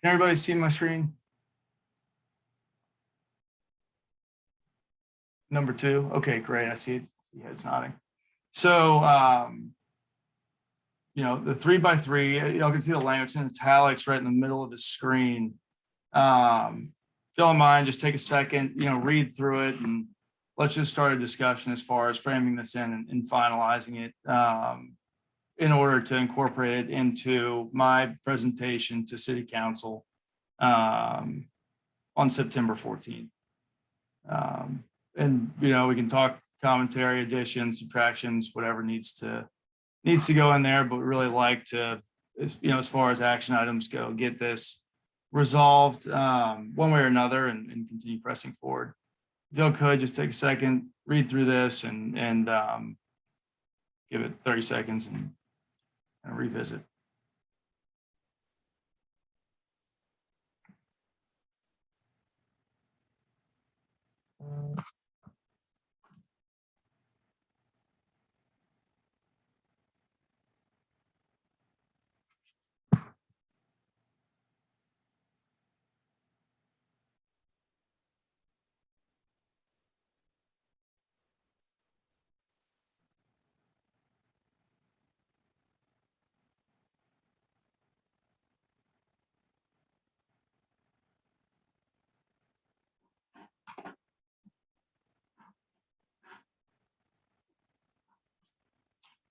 everybody see my screen? Number 2. Okay, great. I see it. Yeah, it's nodding. So, the 3x3, y'all can see the language in italics right in the middle of the screen. If you don't mind, just take a second, read through it, and let's just start a discussion as far as framing this in and finalizing it in order to incorporate it into my presentation to City Council on September 14th. And we can talk commentary, additions, subtractions, whatever needs to go in there, but we really like to, as far as action items go, get this resolved one way or another and continue pressing forward. If y'all could just take a second, read through this and give it 30 seconds and revisit.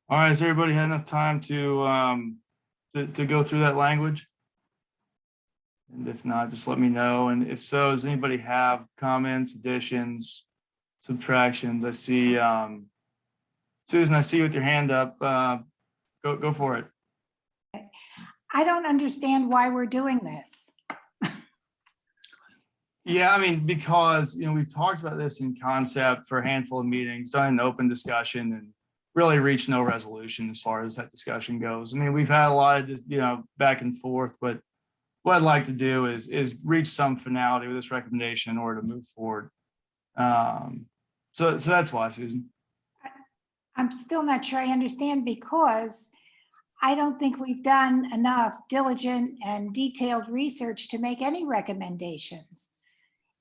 All right, has everybody had enough time to go through that language? And if not, just let me know. And if so, does anybody have comments, additions, subtractions? I see Susan, I see you with your hand up. Go for it. I don't understand why we're doing this. Yeah, because we've talked about this in concept for a handful of meetings, done an open discussion, and really reached no resolution as far as that discussion goes. We've had a lot of back and forth, but what I'd like to do is reach some finality with this recommendation in order to move forward. So that's why, Susan. I'm still not sure I understand, because I don't think we've done enough diligent and detailed research to make any recommendations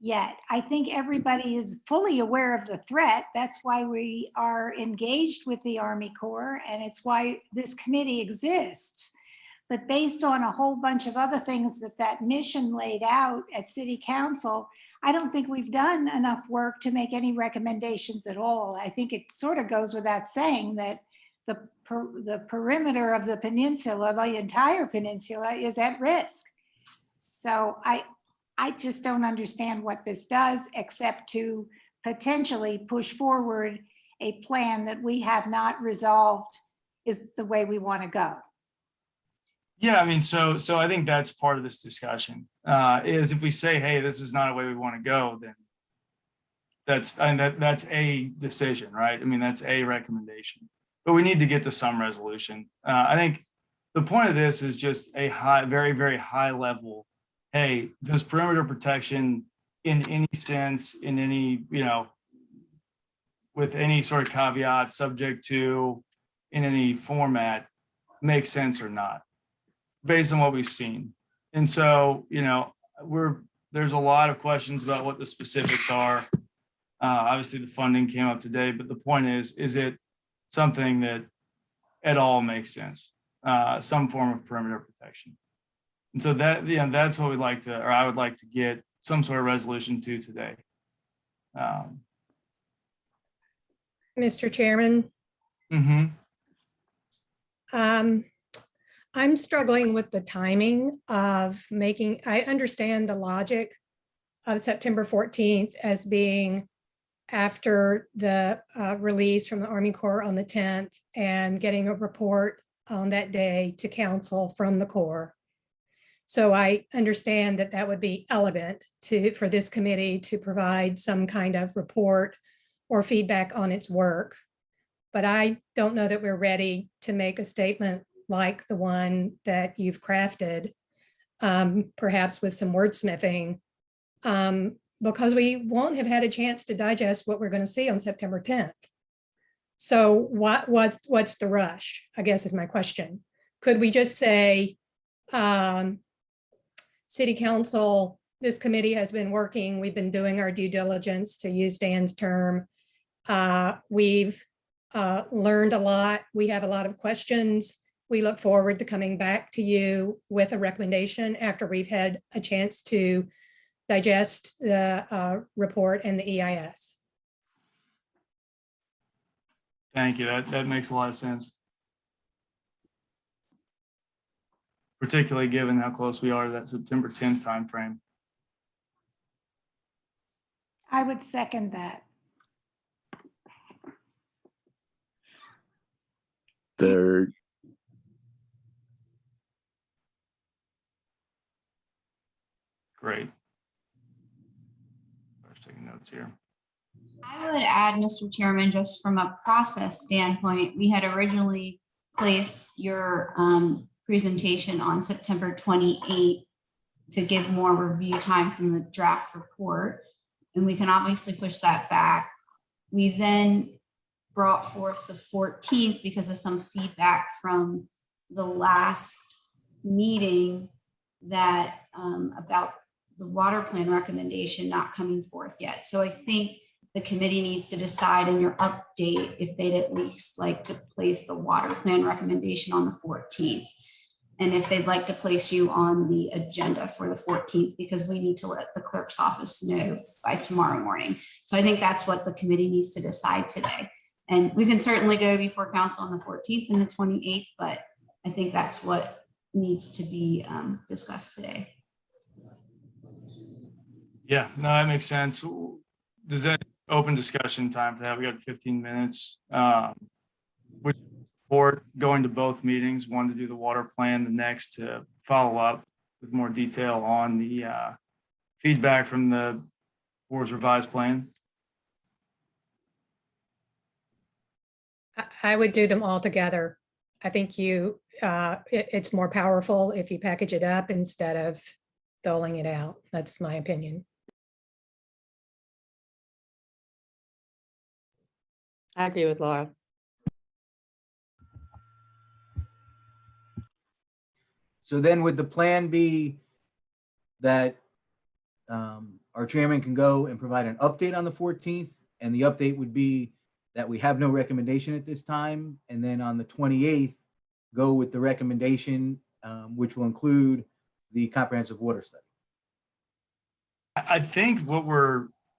yet. I think everybody is fully aware of the threat. That's why we are engaged with the Army Corps, and it's why this committee exists. But based on a whole bunch of other things that mission laid out at City Council, I don't think we've done enough work to make any recommendations at all. I think it sort of goes without saying that the perimeter of the peninsula, the entire peninsula, is at risk. So I just don't understand what this does, except to potentially push forward a plan that we have not resolved is the way we want to go. Yeah, so I think that's part of this discussion, is if we say, hey, this is not a way we want to go, then that's a decision, right? That's a recommendation, but we need to get to some resolution. I think the point of this is just a very, very high level. Hey, does perimeter protection in any sense, in any, with any sort of caveat, subject to, in any format, make sense or not, based on what we've seen? And so, there's a lot of questions about what the specifics are. Obviously, the funding came up today, but the point is it something that at all makes sense? Some form of perimeter protection. And so that's what we'd like to, or I would like to get some sort of resolution to today. Mr. Chairman, I'm struggling with the timing of making, I understand the logic of September 14th as being after the release from the Army Corps on the 10th and getting a report on that day to council from the Corps. So I understand that that would be elegant for this committee to provide some kind of report or feedback on its work. But I don't know that we're ready to make a statement like the one that you've crafted, perhaps with some wordsmithing, because we won't have had a chance to digest what we're going to see on September 10th. So what's the rush, I guess is my question. Could we just say, City Council, this committee has been working, we've been doing our due diligence, to use Dan's term. We've learned a lot. We have a lot of questions. We look forward to coming back to you with a recommendation after we've had a chance to digest the report and the EIS. Thank you. That makes a lot of sense. Particularly given how close we are to that September 10th timeframe. I would second that. Third. Great. I was taking notes here. I would add, Mr. Chairman, just from a process standpoint, we had originally placed your presentation on September 28th to give more review time from the draft report. And we can obviously push that back. We then brought forth the 14th because of some feedback from the last meeting that about the water plan recommendation not coming forth yet. So I think the committee needs to decide in your update if they'd at least like to place the water plan recommendation on the 14th. And if they'd like to place you on the agenda for the 14th, because we need to let the clerk's office know by tomorrow morning. So I think that's what the committee needs to decide today. And we can certainly go before council on the 14th and the 28th, but I think that's what needs to be discussed today. Yeah, no, that makes sense. Does that open discussion time for that? We got 15 minutes. Which board going to both meetings, one to do the water plan, the next to follow up with more detail on the feedback from the board's revised plan? I would do them all together. I think it's more powerful if you package it up instead of doling it out. That's my opinion. I agree with Laura. So then would the plan be that our chairman can go and provide an update on the 14th, and the update would be that we have no recommendation at this time, and then on the 28th, go with the recommendation, which will include the comprehensive water study? I think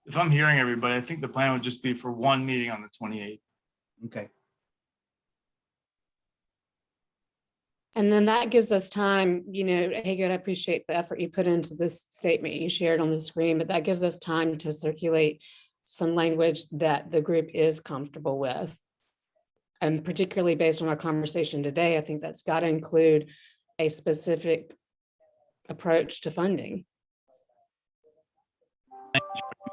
if I'm hearing everybody, I think the plan would just be for one meeting on the 28th. Okay. And then that gives us time, Hagan, I appreciate the effort you put into this statement you shared on the screen, but that gives us time to circulate some language that the group is comfortable with. And particularly based on our conversation today, I think that's got to include a specific approach to funding.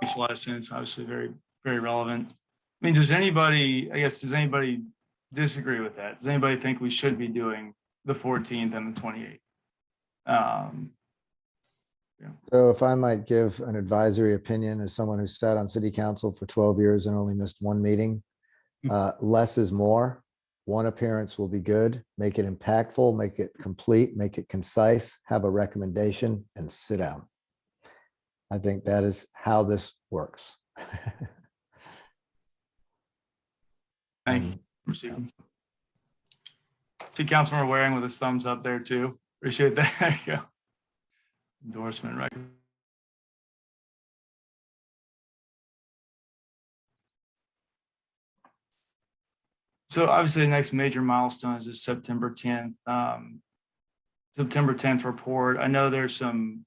Makes a lot of sense. Obviously, very, very relevant. I mean, does anybody disagree with that? Does anybody think we should be doing the 14th and the 28th? So if I might give an advisory opinion as someone who sat on city council for 12 years and only missed one meeting, less is more. One appearance will be good. Make it impactful, make it complete, make it concise, have a recommendation, and sit down. I think that is how this works. Thank you. Receiving. See Councilmember Waring with his thumbs up there too. Appreciate that. There you go. Endorsement record. So obviously the next major milestone is this September 10th. September 10th report. I know there's some,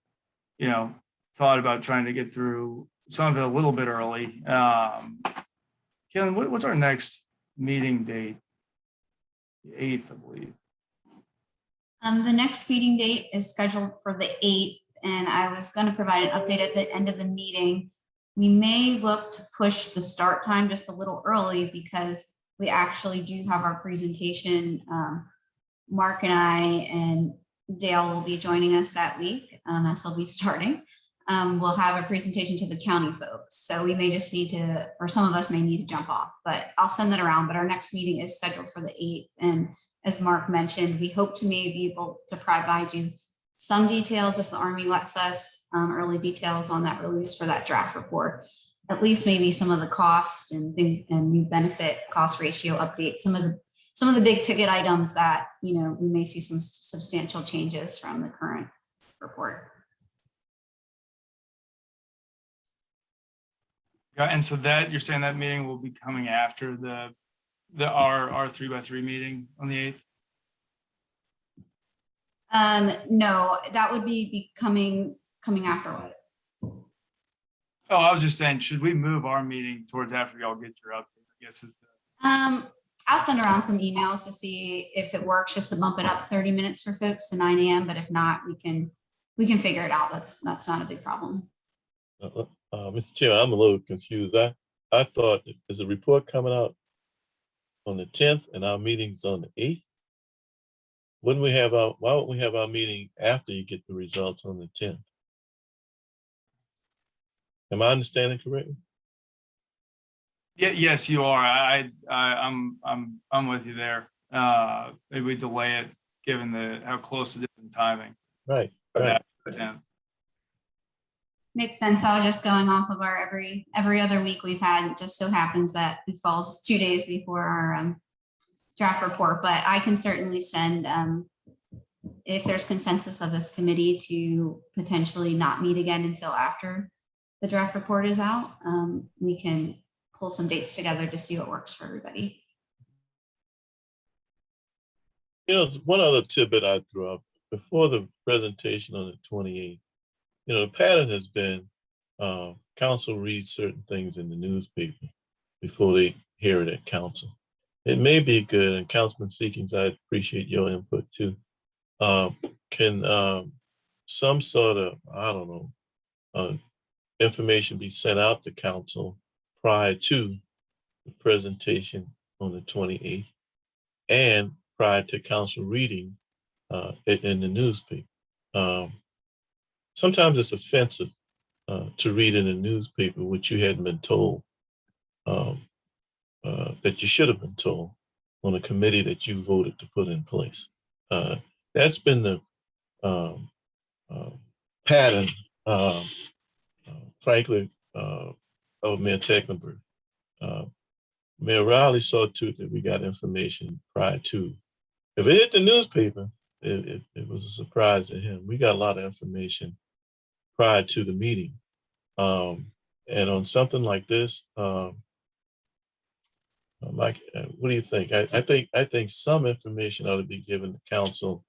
thought about trying to get through some of it a little bit early. Kaylin, what's our next meeting date? The 8th, I believe. The next meeting date is scheduled for the 8th, and I was going to provide an update at the end of the meeting. We may look to push the start time just a little early because we actually do have our presentation. Mark and I and Dale will be joining us that week as he'll be starting. We'll have a presentation to the county folks. So we may just need to, or some of us may need to jump off, but I'll send that around. But our next meeting is scheduled for the 8th. And as Mark mentioned, we hope to maybe be able to provide you some details if the Army lets us, early details on that release for that draft report. At least maybe some of the cost and things and new benefit cost ratio updates, some of the big ticket items that, we may see some substantial changes from the current report. Yeah, and so that you're saying that meeting will be coming after our 3x3 meeting on the 8th? No, that would be coming after what? Oh, I was just saying, should we move our meeting towards after y'all get your update? I guess is the. I'll send around some emails to see if it works, just to bump it up 30 minutes for folks to 9 a.m. But if not, we can figure it out. That's not a big problem. Mr. Chair, I'm a little confused. I thought there's a report coming out on the 10th and our meeting's on the 8th. Why wouldn't we have our meeting after you get the results on the 10th? Am I understanding correctly? Yeah, yes, you are. I'm with you there. Maybe we delay it given how close it is in timing. Right. Makes sense. I was just going off of our every other week we've had. It just so happens that it falls 2 days before our draft report, but I can certainly send, if there's consensus of this committee to potentially not meet again until after the draft report is out, we can pull some dates together to see what works for everybody. One other tidbit I threw up before the presentation on the 28th. The pattern has been council reads certain things in the newspaper before they hear it at council. It may be good, and Councilman Seekings, I appreciate your input too. Can some sort of, information be sent out to council prior to the presentation on the 28th and prior to council reading in the newspaper? Sometimes it's offensive to read in the newspaper what you hadn't been told, that you should have been told on a committee that you voted to put in place. That's been the pattern, frankly, of Mayor Tecklenburg. Mayor Riley saw to it that we got information prior to. If it hit the newspaper, it was a surprise to him. We got a lot of information prior to the meeting. And on something like this, Mike, what do you think? I think some information ought to be given to council,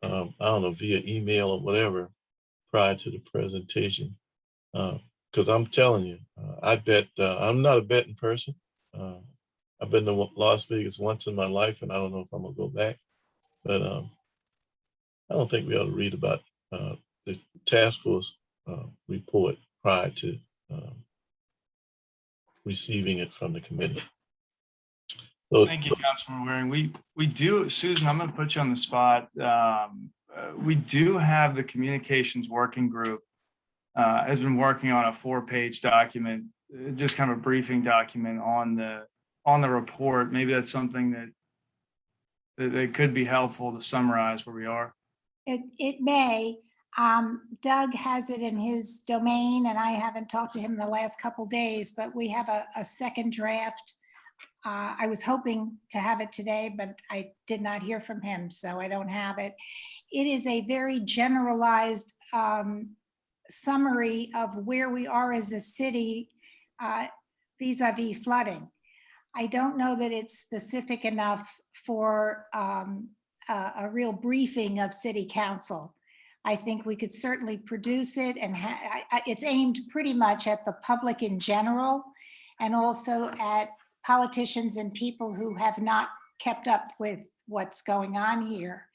I don't know, via email or whatever, prior to the presentation. Because I'm telling you, I bet, I'm not a betting person. I've been to Las Vegas once in my life, and I don't know if I'm gonna go back. But I don't think we ought to read about the task force report prior to receiving it from the committee. So, thank you, Councilman Waring. We do, Susan, I'm going to put you on the spot. We do have the communications working group has been working on a 4-page document, just kind of a briefing document on the report. Maybe that's something that could be helpful to summarize where we are. It may. Doug has it in his domain, and I haven't talked to him the last couple days, but we have a second draft. I was hoping to have it today, but I did not hear from him, so I don't have it. It is a very generalized summary of where we are as a city vis-a-vis flooding. I don't know that it's specific enough for a real briefing of city council. I think we could certainly produce it, and it's aimed pretty much at the public in general, and also at politicians and people who have not kept up with what's going on here.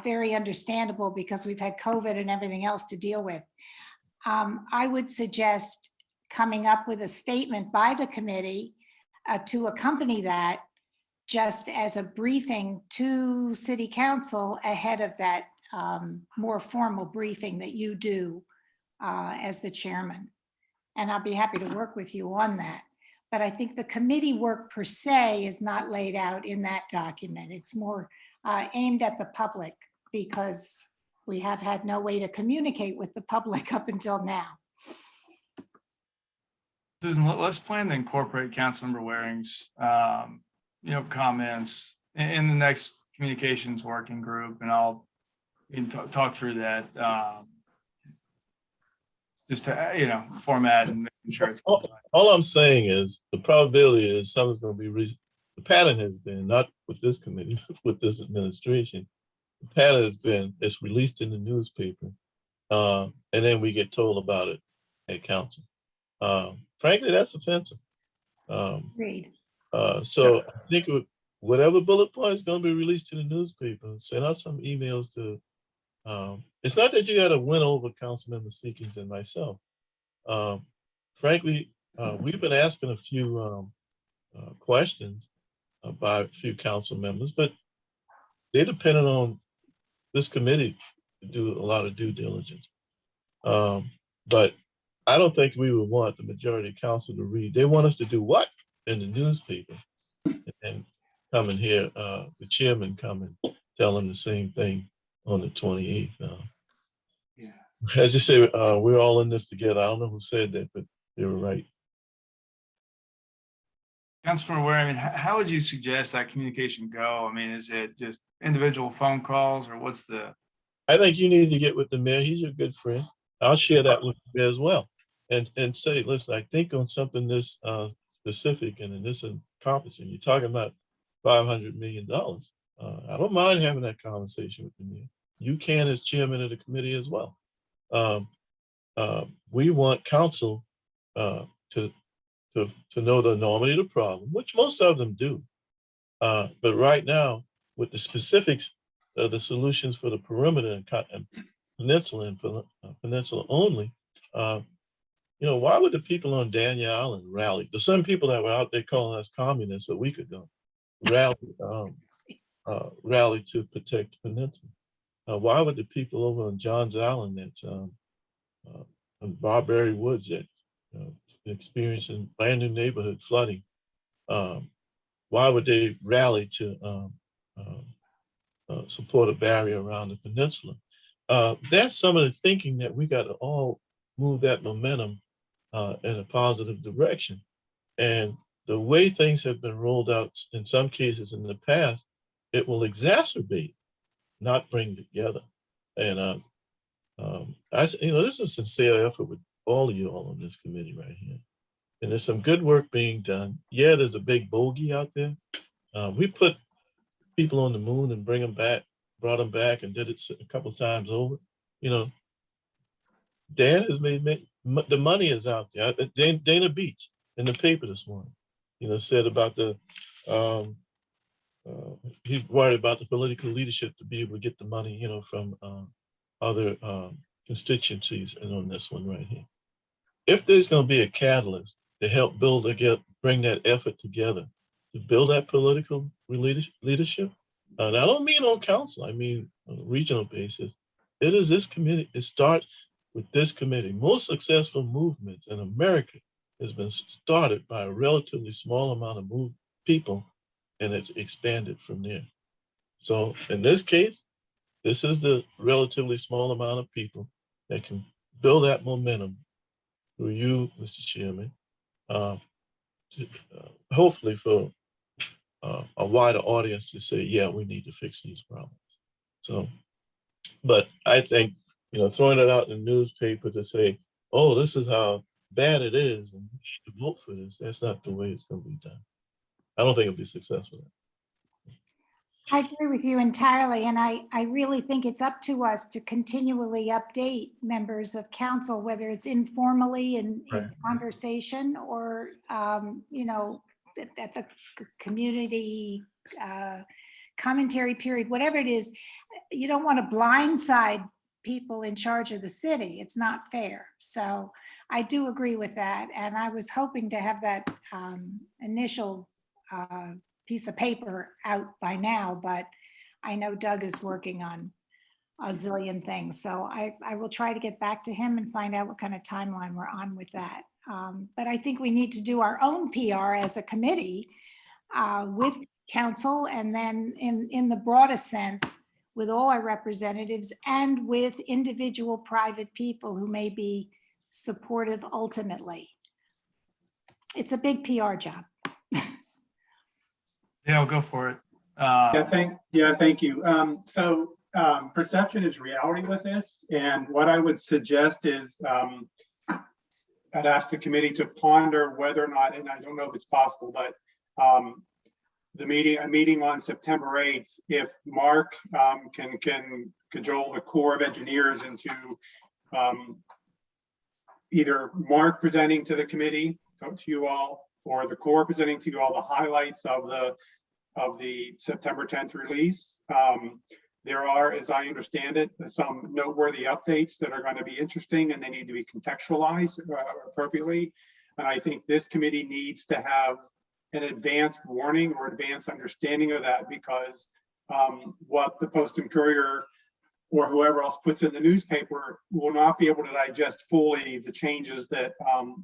Very understandable because we've had COVID and everything else to deal with. I would suggest coming up with a statement by the committee to accompany that, just as a briefing to city council ahead of that more formal briefing that you do as the chairman. And I'll be happy to work with you on that. But I think the committee work per se is not laid out in that document. It's more aimed at the public because we have had no way to communicate with the public up until now. Susan, let's plan to incorporate Councilmember Waring's, comments in the next communications working group, and I'll talk through that. Just to, format and making sure it's. All I'm saying is the probability is something's going to be the pattern has been, not with this committee, but with this administration. The pattern has been it's released in the newspaper, and then we get told about it at council. Frankly, that's offensive. Agreed. So I think whatever bullet point is going to be released to the newspaper, send out some emails to. It's not that you got to win over Councilmember Seekings and myself. Frankly, we've been asking a few questions by a few council members, but they depended on this committee to do a lot of due diligence. But I don't think we would want the majority of council to read. They want us to do what in the newspaper, and come and hear the chairman come and tell them the same thing on the 28th. Yeah. As you say, we're all in this together. I don't know who said that, but they were right. Councilmember Waring, how would you suggest that communication go? I mean, is it just individual phone calls, or what's the? I think you need to get with the mayor. He's your good friend. I'll share that with you as well, and say, listen, I think on something this specific and in this encompassing, you're talking about $500 million. I don't mind having that conversation with the mayor. You can as chairman of the committee as well. We want council to know the enormity of the problem, which most of them do. But right now, with the specifics of the solutions for the perimeter and peninsula and peninsula only, why would the people on Daniel Island rally? There's some people that were out there calling us communists a week ago, rally to protect the peninsula. Why would the people over on Johns Island that's in Barberry Woods that experiencing brand new neighborhood flooding, why would they rally to support a barrier around the peninsula? That's some of the thinking that we got to all move that momentum in a positive direction. And the way things have been rolled out in some cases in the past, it will exacerbate, not bring together. And this is a sincere effort with all of you all on this committee right here. And there's some good work being done. Yeah, there's a big bogey out there. We put people on the moon and brought them back and did it a couple of times over. Dan has made the money is out there. Dana Beach in the paper this morning, said about the, he's worried about the political leadership to be able to get the money, from other constituencies and on this one right here. If there's going to be a catalyst to help bring that effort together, to build that political leadership, and I don't mean on council, I mean on a regional basis, it is this committee. It starts with this committee. Most successful movements in America has been started by a relatively small amount of people, and it's expanded from there. So in this case, this is the relatively small amount of people that can build that momentum through you, Mr. Chairman, hopefully for a wider audience to say, yeah, we need to fix these problems. So, but I think, throwing it out in the newspaper to say, oh, this is how bad it is, and we need to vote for this, that's not the way it's going to be done. I don't think it'll be successful. I agree with you entirely, and I really think it's up to us to continually update members of council, whether it's informally in conversation or, at the community commentary period, whatever it is. You don't want to blindside people in charge of the city. It's not fair. So I do agree with that, and I was hoping to have that initial piece of paper out by now, but I know Doug is working on a zillion things. So I will try to get back to him and find out what kind of timeline we're on with that. But I think we need to do our own PR as a committee with council, and then in the broadest sense with all our representatives and with individual private people who may be supportive ultimately. It's a big PR job. Yeah, I'll go for it. Thank you. So perception is reality with this. And what I would suggest is I'd ask the committee to ponder whether or not, and I don't know if it's possible, but a meeting on September 8th, if Mark can cajole the Corps of Engineers into either Mark presenting to the committee, so to you all, or the Corps presenting to you all the highlights of the September 10th release. There are, as I understand it, some noteworthy updates that are going to be interesting, and they need to be contextualized appropriately. And I think this committee needs to have an advanced warning or advanced understanding of that, because what the Post and Courier or whoever else puts in the newspaper will not be able to digest fully the changes that from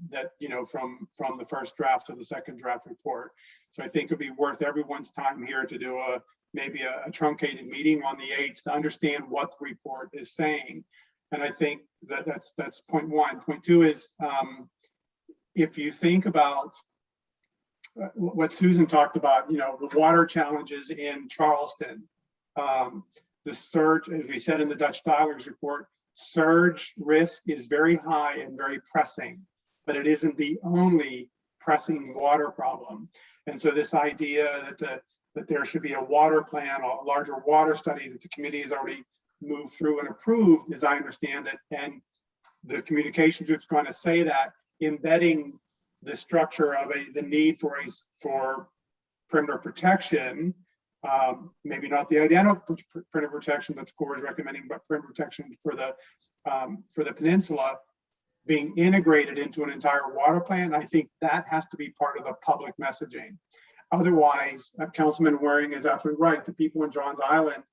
the first draft to the second draft report. So I think it'd be worth everyone's time here to do maybe a truncated meeting on the 8th to understand what the report is saying. And I think that's point one. Point two is if you think about what Susan talked about, the water challenges in Charleston, the surge, as we said in the Dutch Dialer's report, surge risk is very high and very pressing, but it isn't the only pressing water problem. And so this idea that there should be a water plan, a larger water study that the committee has already moved through and approved, as I understand it, and the communication group's going to say that, embedding the structure of the need for perimeter protection, maybe not the identical perimeter protection that the Corps is recommending, but perimeter protection for the peninsula being integrated into an entire water plan. I think that has to be part of the public messaging. Otherwise, Councilman Waring is absolutely right. The people in Johns Island,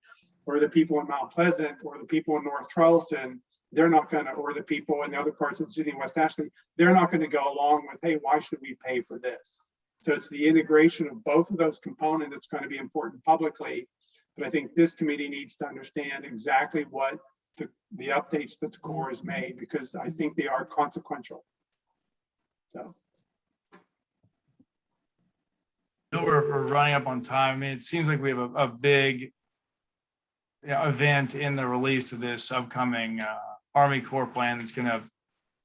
or the people in Mount Pleasant, or the people in North Charleston, they're not going to, or the people in the other parts of the city in West Ashley, they're not going to go along with, hey, why should we pay for this? So it's the integration of both of those components that's going to be important publicly. But I think this committee needs to understand exactly what the updates that the Corps has made, because I think they are consequential. So. We're running up on time. I mean, it seems like we have a big event in the release of this upcoming Army Corps plan that's going to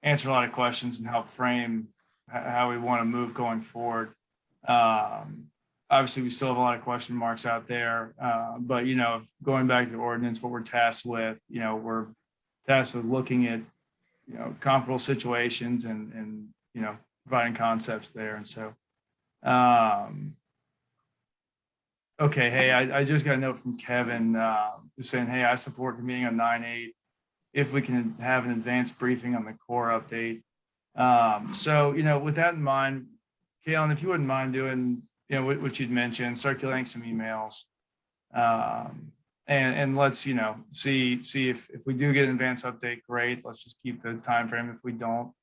answer a lot of questions and help frame how we want to move going forward. Obviously, we still have a lot of question marks out there, but going back to the ordinance, what we're tasked with, we're tasked with looking at comparable situations and providing concepts there. And so okay, hey, I just got a note from Kevin just saying, hey, I support the meeting on 9/8 if we can have an advanced briefing on the Corps update. So with that in mind, Kaylin, if you wouldn't mind doing what you'd mentioned, circulating some emails, and let's see if we do get an advanced update, great. Let's just keep the time frame. If we don't,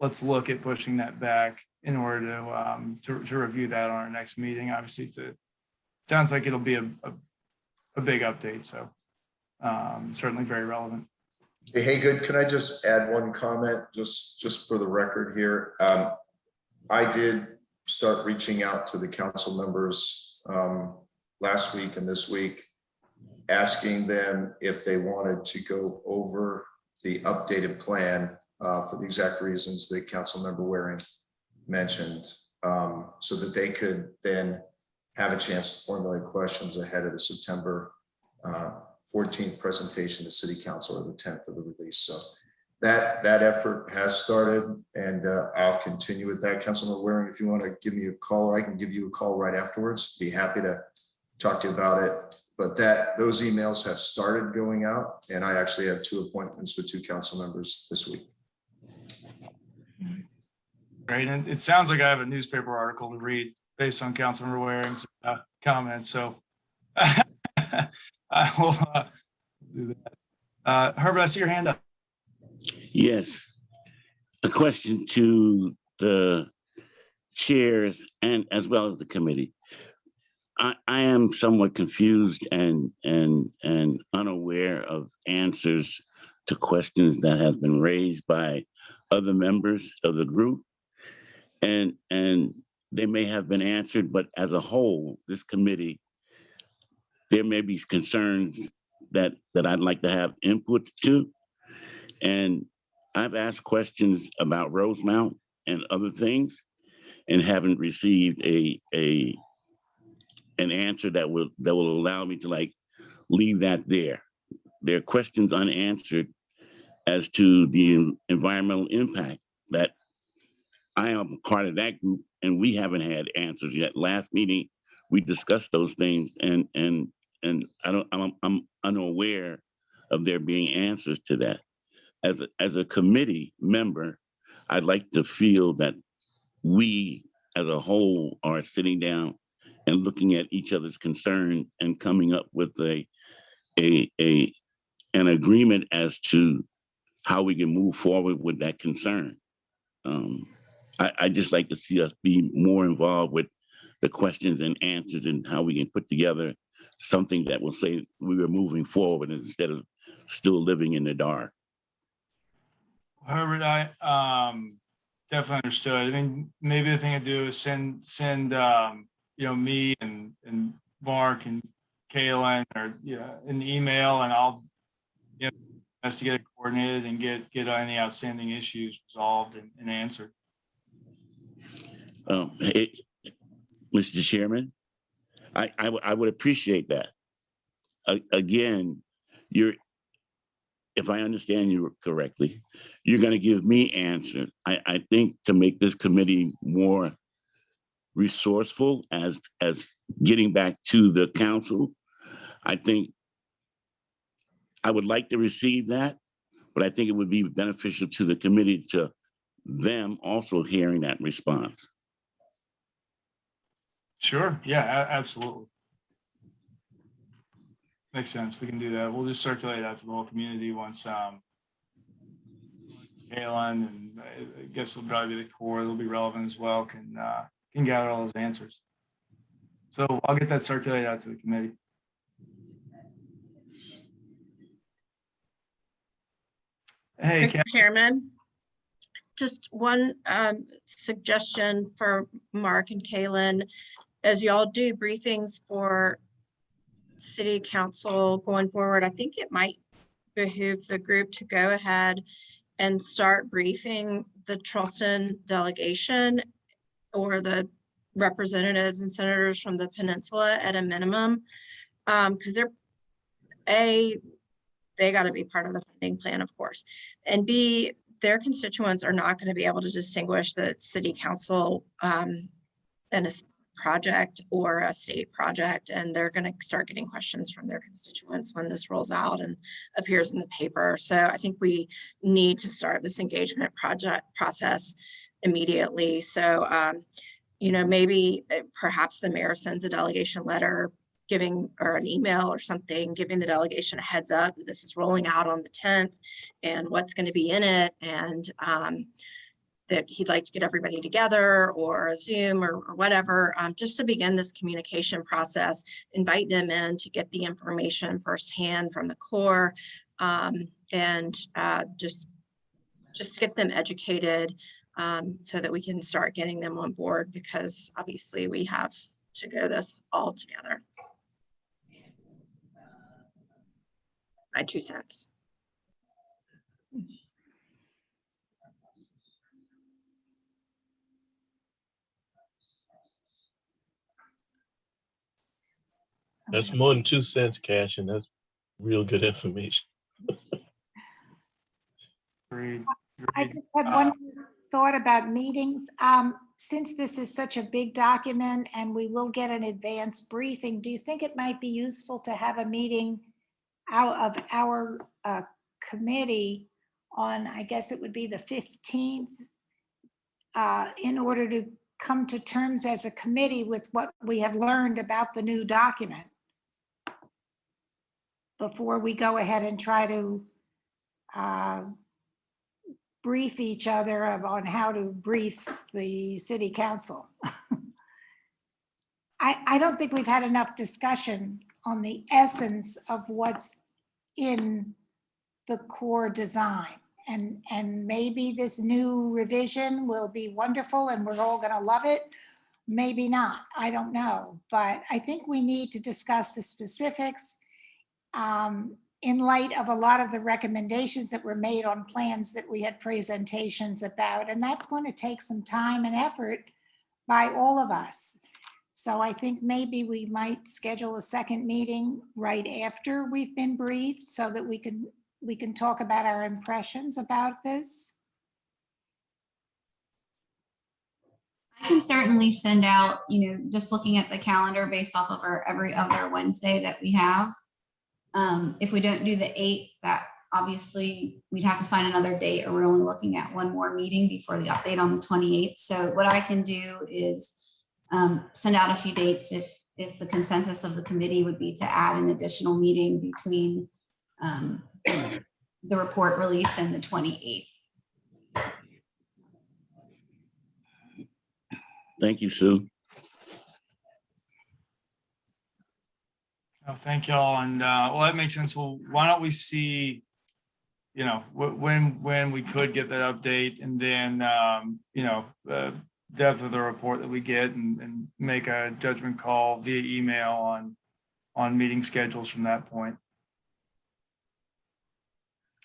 let's look at pushing that back in order to review that on our next meeting. Obviously, it sounds like it'll be a big update. So certainly very relevant. Hey, good. Can I just add one comment, just for the record here? I did start reaching out to the council members last week and this week, asking them if they wanted to go over the updated plan for the exact reasons that Councilmember Waring mentioned, so that they could then have a chance to formulate questions ahead of the September 14th presentation to City Council, or the 10th of the release. So that effort has started, and I'll continue with that. Councilmember Waring, if you want to give me a call, or I can give you a call right afterwards. Be happy to talk to you about it. But those emails have started going out, and I actually have 2 appointments with 2 council members this week. Great, and it sounds like I have a newspaper article to read based on Councilmember Waring's comments. So I will do that. Herbert, I see your hand up. Yes. A question to the chairs and as well as the committee. I am somewhat confused and unaware of answers to questions that have been raised by other members of the group. And they may have been answered, but as a whole, this committee, there may be concerns that I'd like to have input to. And I've asked questions about Rosemount and other things and haven't received an answer that will allow me to like leave that there. There are questions unanswered as to the environmental impact that I am part of that group, and we haven't had answers yet. Last meeting, we discussed those things, and I'm unaware of there being answers to that. As a committee member, I'd like to feel that we as a whole are sitting down and looking at each other's concern and coming up with an agreement as to how we can move forward with that concern. I just like to see us be more involved with the questions and answers and how we can put together something that will say we were moving forward instead of still living in the dark. Herbert, I definitely understood. I mean, maybe the thing to do is send me and Mark and Kaylin, or an email, and I'll investigate it, coordinated, and get any outstanding issues resolved and answered. Mr. Chairman, I would appreciate that. Again, if I understand you correctly, you're going to give me answers. I think to make this committee more resourceful as getting back to the council, I think I would like to receive that, but I think it would be beneficial to the committee to them also hearing that response. Sure. Yeah, absolutely. Makes sense. We can do that. We'll just circulate out to the whole community once Kaylin, and I guess it'll probably be the core, it'll be relevant as well, can gather all those answers. So I'll get that circulated out to the committee. Hey, Mr. Chairman, just one suggestion for Mark and Kaylin. As y'all do briefings for city council going forward, I think it might behoove the group to go ahead and start briefing the Charleston delegation or the representatives and senators from the peninsula at a minimum, because they got to be part of the funding plan, of course, and B, their constituents are not going to be able to distinguish the city council and a project or a state project, and they're going to start getting questions from their constituents when this rolls out and appears in the paper. So I think we need to start this engagement process immediately. So maybe perhaps the mayor sends a delegation letter or an email or something, giving the delegation a heads up that this is rolling out on the 10th and what's going to be in it, and that he'd like to get everybody together or a Zoom or whatever, just to begin this communication process, invite them in to get the information firsthand from the Corps, and just get them educated so that we can start getting them on board, because obviously we have to go this all together. My 2 cents. That's more than 2 cents, Cash, and that's real good information. I just had one thought about meetings. Since this is such a big document and we will get an advance briefing, do you think it might be useful to have a meeting out of our committee on, I guess it would be the 15th, in order to come to terms as a committee with what we have learned about the new document before we go ahead and try to brief each other on how to brief the city council. I don't think we've had enough discussion on the essence of what's in the core design. And maybe this new revision will be wonderful and we're all gonna love it. Maybe not, I don't know. But I think we need to discuss the specifics in light of a lot of the recommendations that were made on plans that we had presentations about. And that's going to take some time and effort by all of us. So I think maybe we might schedule a second meeting right after we've been briefed so that we can talk about our impressions about this. I can certainly send out, just looking at the calendar based off of our every other Wednesday that we have. If we don't do the 8th, that obviously we'd have to find another date, or we're only looking at one more meeting before the update on the 28th. So what I can do is send out a few dates if the consensus of the committee would be to add an additional meeting between the report release and the 28th. Thank you, Sue. Oh, thank y'all. And well, that makes sense. Well, why don't we see, when we could get that update, and then, depth of the report that we get, and make a judgment call via email on meeting schedules from that point.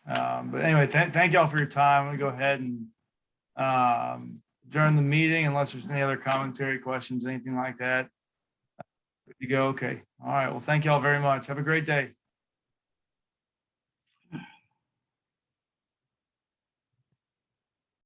But anyway, thank y'all for your time. I'm gonna go ahead and during the meeting, unless there's any other commentary, questions, anything like that. Good to go. Okay. All right. Well, thank y'all very much. Have a great day.